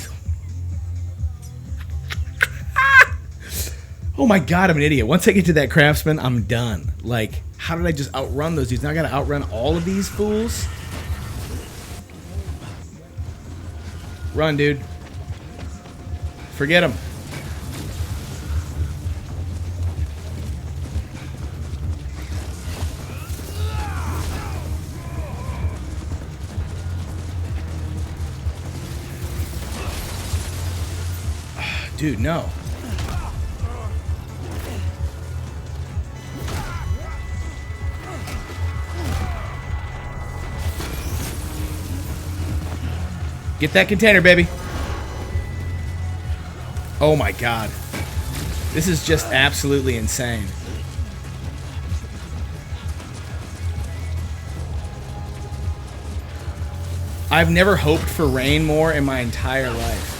Oh my god, I'm an idiot. Once I get to that craftsman, I'm done. Like, how did I just outrun those dudes? Now I gotta outrun all of these fools? Run, dude. Forget them. Dude, no. Get that container, baby. Oh my god. This is just absolutely insane. I've never hoped for rain more in my entire life.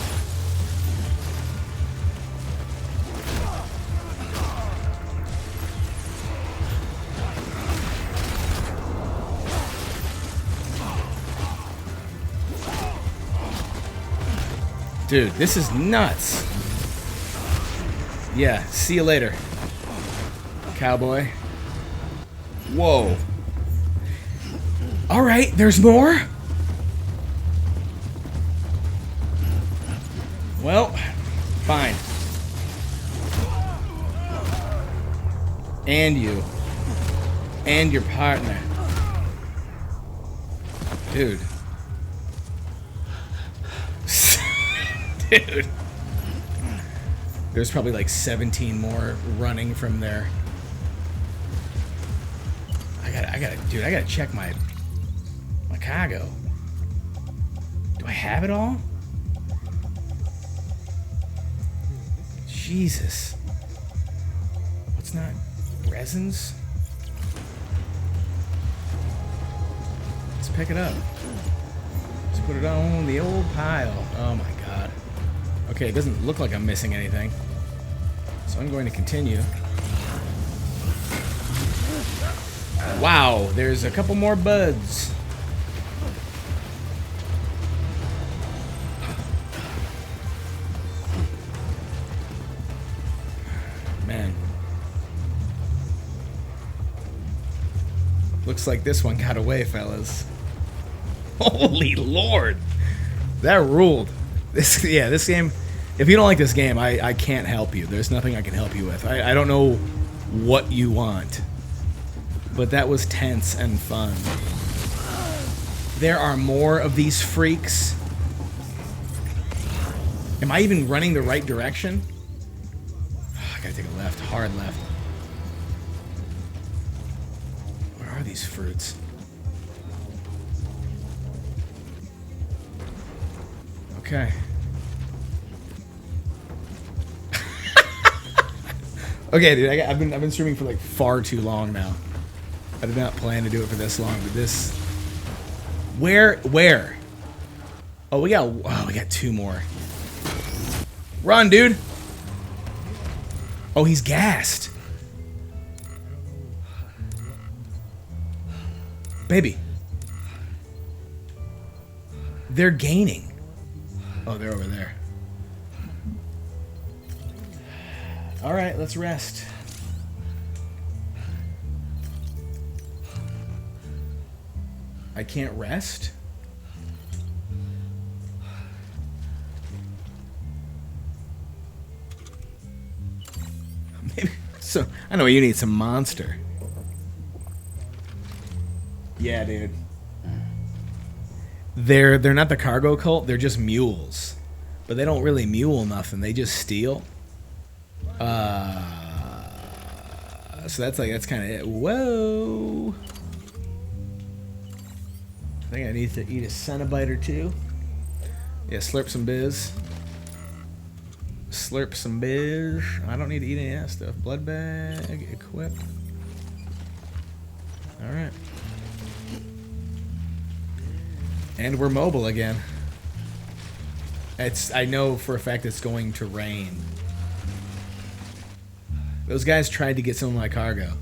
Dude, this is nuts. Yeah, see you later, cowboy. Whoa. Alright, there's more? Well, fine. And you. And your partner. Dude. Dude. There's probably like 17 more running from there. I gotta check my cargo. Do I have it all? Jesus. What's not? Resins? Let's pick it up. Let's put it on the old pile. Oh my god. Okay, it doesn't look like I'm missing anything. So I'm going to continue. Wow, there's a couple more buds. Man. Looks like this one got away, fellas. Holy Lord. That ruled. This game, if you don't like this game, I can't help you. There's nothing I can help you with. I don't know what you want. But that was tense and fun. There are more of these freaks. Am I even running the right direction? I gotta take a left, hard left. Where are these fruits? Okay. Okay, dude, I've been streaming for like far too long now. I did not plan to do it for this long, but this... Where? Oh, we got two more. Run, dude! Oh, he's gassed. Baby. They're gaining. Oh, they're over there. Alright, let's rest. I can't rest? Maybe so. I know you need some monster. Yeah, dude. They're not the cargo cult. They're just mules, but they don't really mule nothing. They just steal. So that's kind of it. Whoa. I think I need to eat a Cenobite or two. Yeah, slurp some biz. Slurp some biz. I don't need to eat any of that stuff. Blood bag, equip. Alright. And we're mobile again. I know for a fact it's going to rain. Those guys tried to get some of my cargo.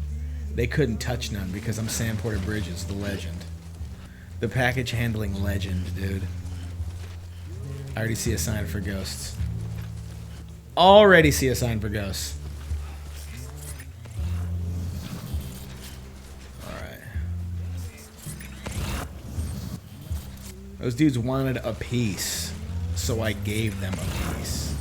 They couldn't touch none because I'm Sam Porter Bridges, the legend. The package handling legend, dude. I already see a sign for ghosts. Already see a sign for ghosts. Alright. Those dudes wanted a piece, so I gave them a piece.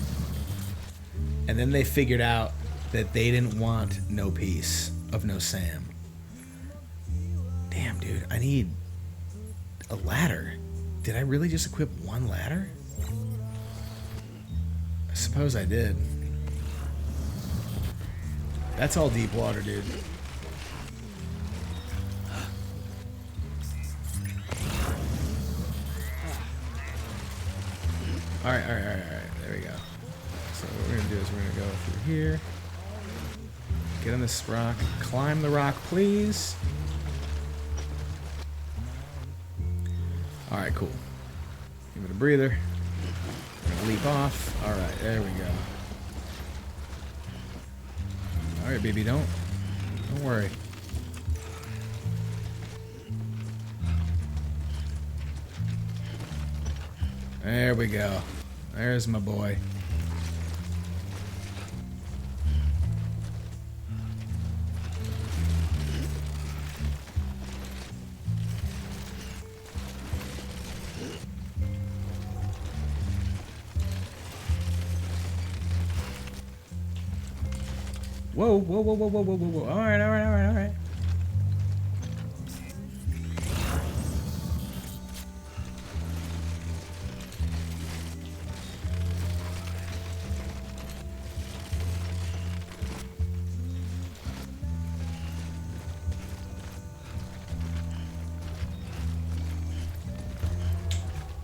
And then they figured out that they didn't want no piece of no Sam. Damn, dude, I need a ladder. Did I really just equip one ladder? I suppose I did. That's all deep water, dude. Alright. There we go. So what we're gonna do is we're gonna go through here. Get on this rock. Climb the rock, please. Alright, cool. Give it a breather. We're gonna leap off. Alright, there we go. Alright, baby, don't worry. There we go. There's my boy. Whoa. Alright.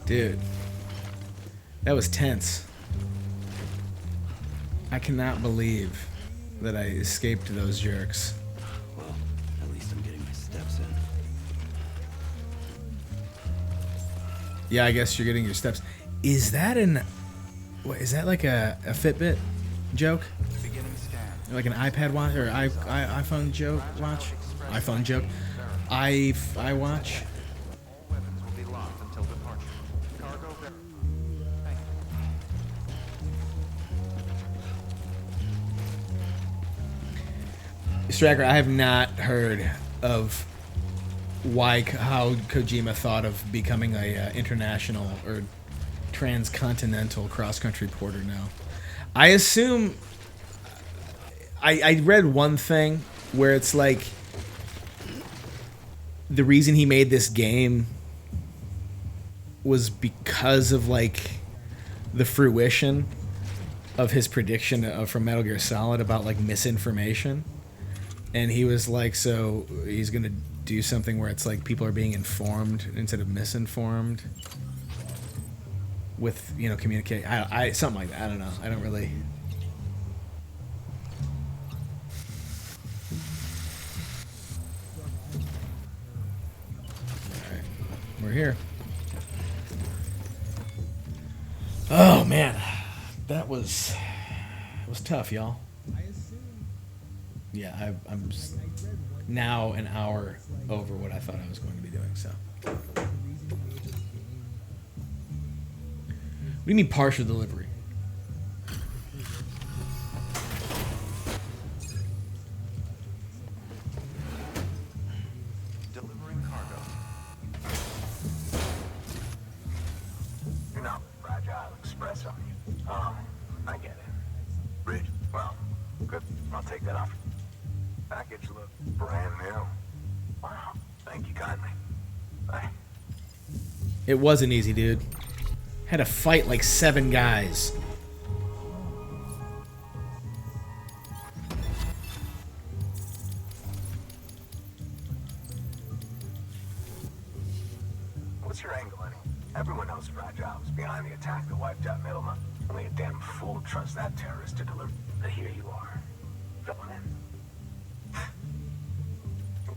Dude, that was tense. I cannot believe that I escaped those jerks. Well, at least I'm getting my steps in. Yeah, I guess you're getting your steps. Is that is that like a Fitbit joke? Like an iPad watch or iPhone joke watch? iPhone joke. iWatch. Striker, I have not heard of how Kojima thought of becoming a international or transcontinental cross-country porter now. I assume I read one thing where it's like the reason he made this game was because of like the fruition of his prediction from Metal Gear Solid about like misinformation. And he was like, so he's going to do something where it's like people are being informed instead of misinformed with, communicate. Something like that. I don't know. I don't really. All right. We're here. Oh, man. That was tough, y'all. Yeah, I'm now an hour over what I thought I was going to be doing, so. What do you mean partial delivery? Delivering cargo. You're not Fragile Express, are you? I get it. Bridge, well, good. I'll take that off. Package look brand new. Wow, thank you kindly. Bye. It wasn't easy, dude. Had to fight like 7 guys. What's your angle, honey? Everyone knows Fragile was behind the attack that wiped out Middleman. Only a damn fool trusts that terrorist to deliver. But here you are, filling in.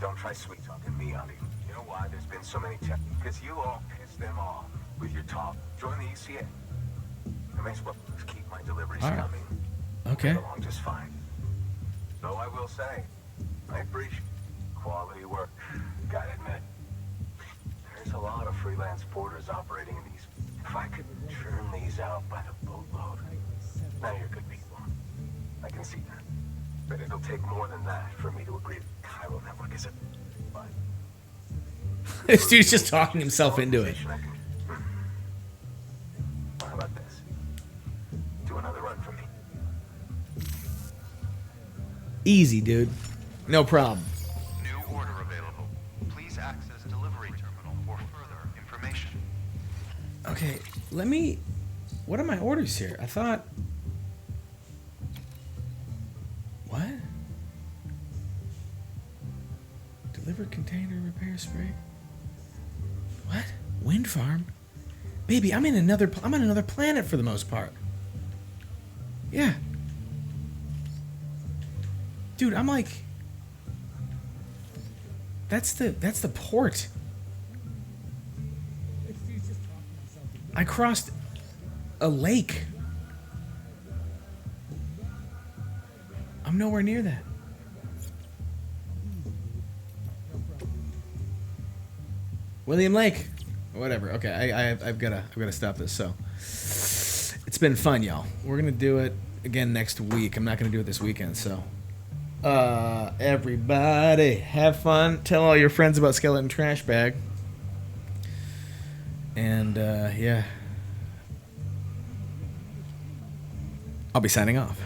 Don't try sweet-talking me, honey. You know why there's been so many tests? Because you all pissed them off with your talk. Join the UCA. I may as well keep my deliveries coming. Okay. Get along just fine. Though I will say, I appreciate quality work. Gotta admit, there's a lot of freelance porters operating in these. If I could churn these out by the boatload. Now you're good people. I can see that. But it'll take more than that for me to agree. Cairo Network is a. But This dude's just talking himself into it. how about this? Do another run for me. Easy, dude. No problem. New order available. Please access delivery terminal for further information. Okay, let me... What are my orders here? I thought... What? Deliver container repair spray? What? Wind farm? Baby, I'm on another planet for the most part. Yeah. Dude, I'm like... That's the port. I crossed a lake. I'm nowhere near that. William Lake. Whatever. Okay, I've gotta stop this. So it's been fun, y'all. We're gonna do it again next week. I'm not gonna do it this weekend. So everybody have fun. Tell all your friends about Skeleton Trash Bag. And yeah, I'll be signing off.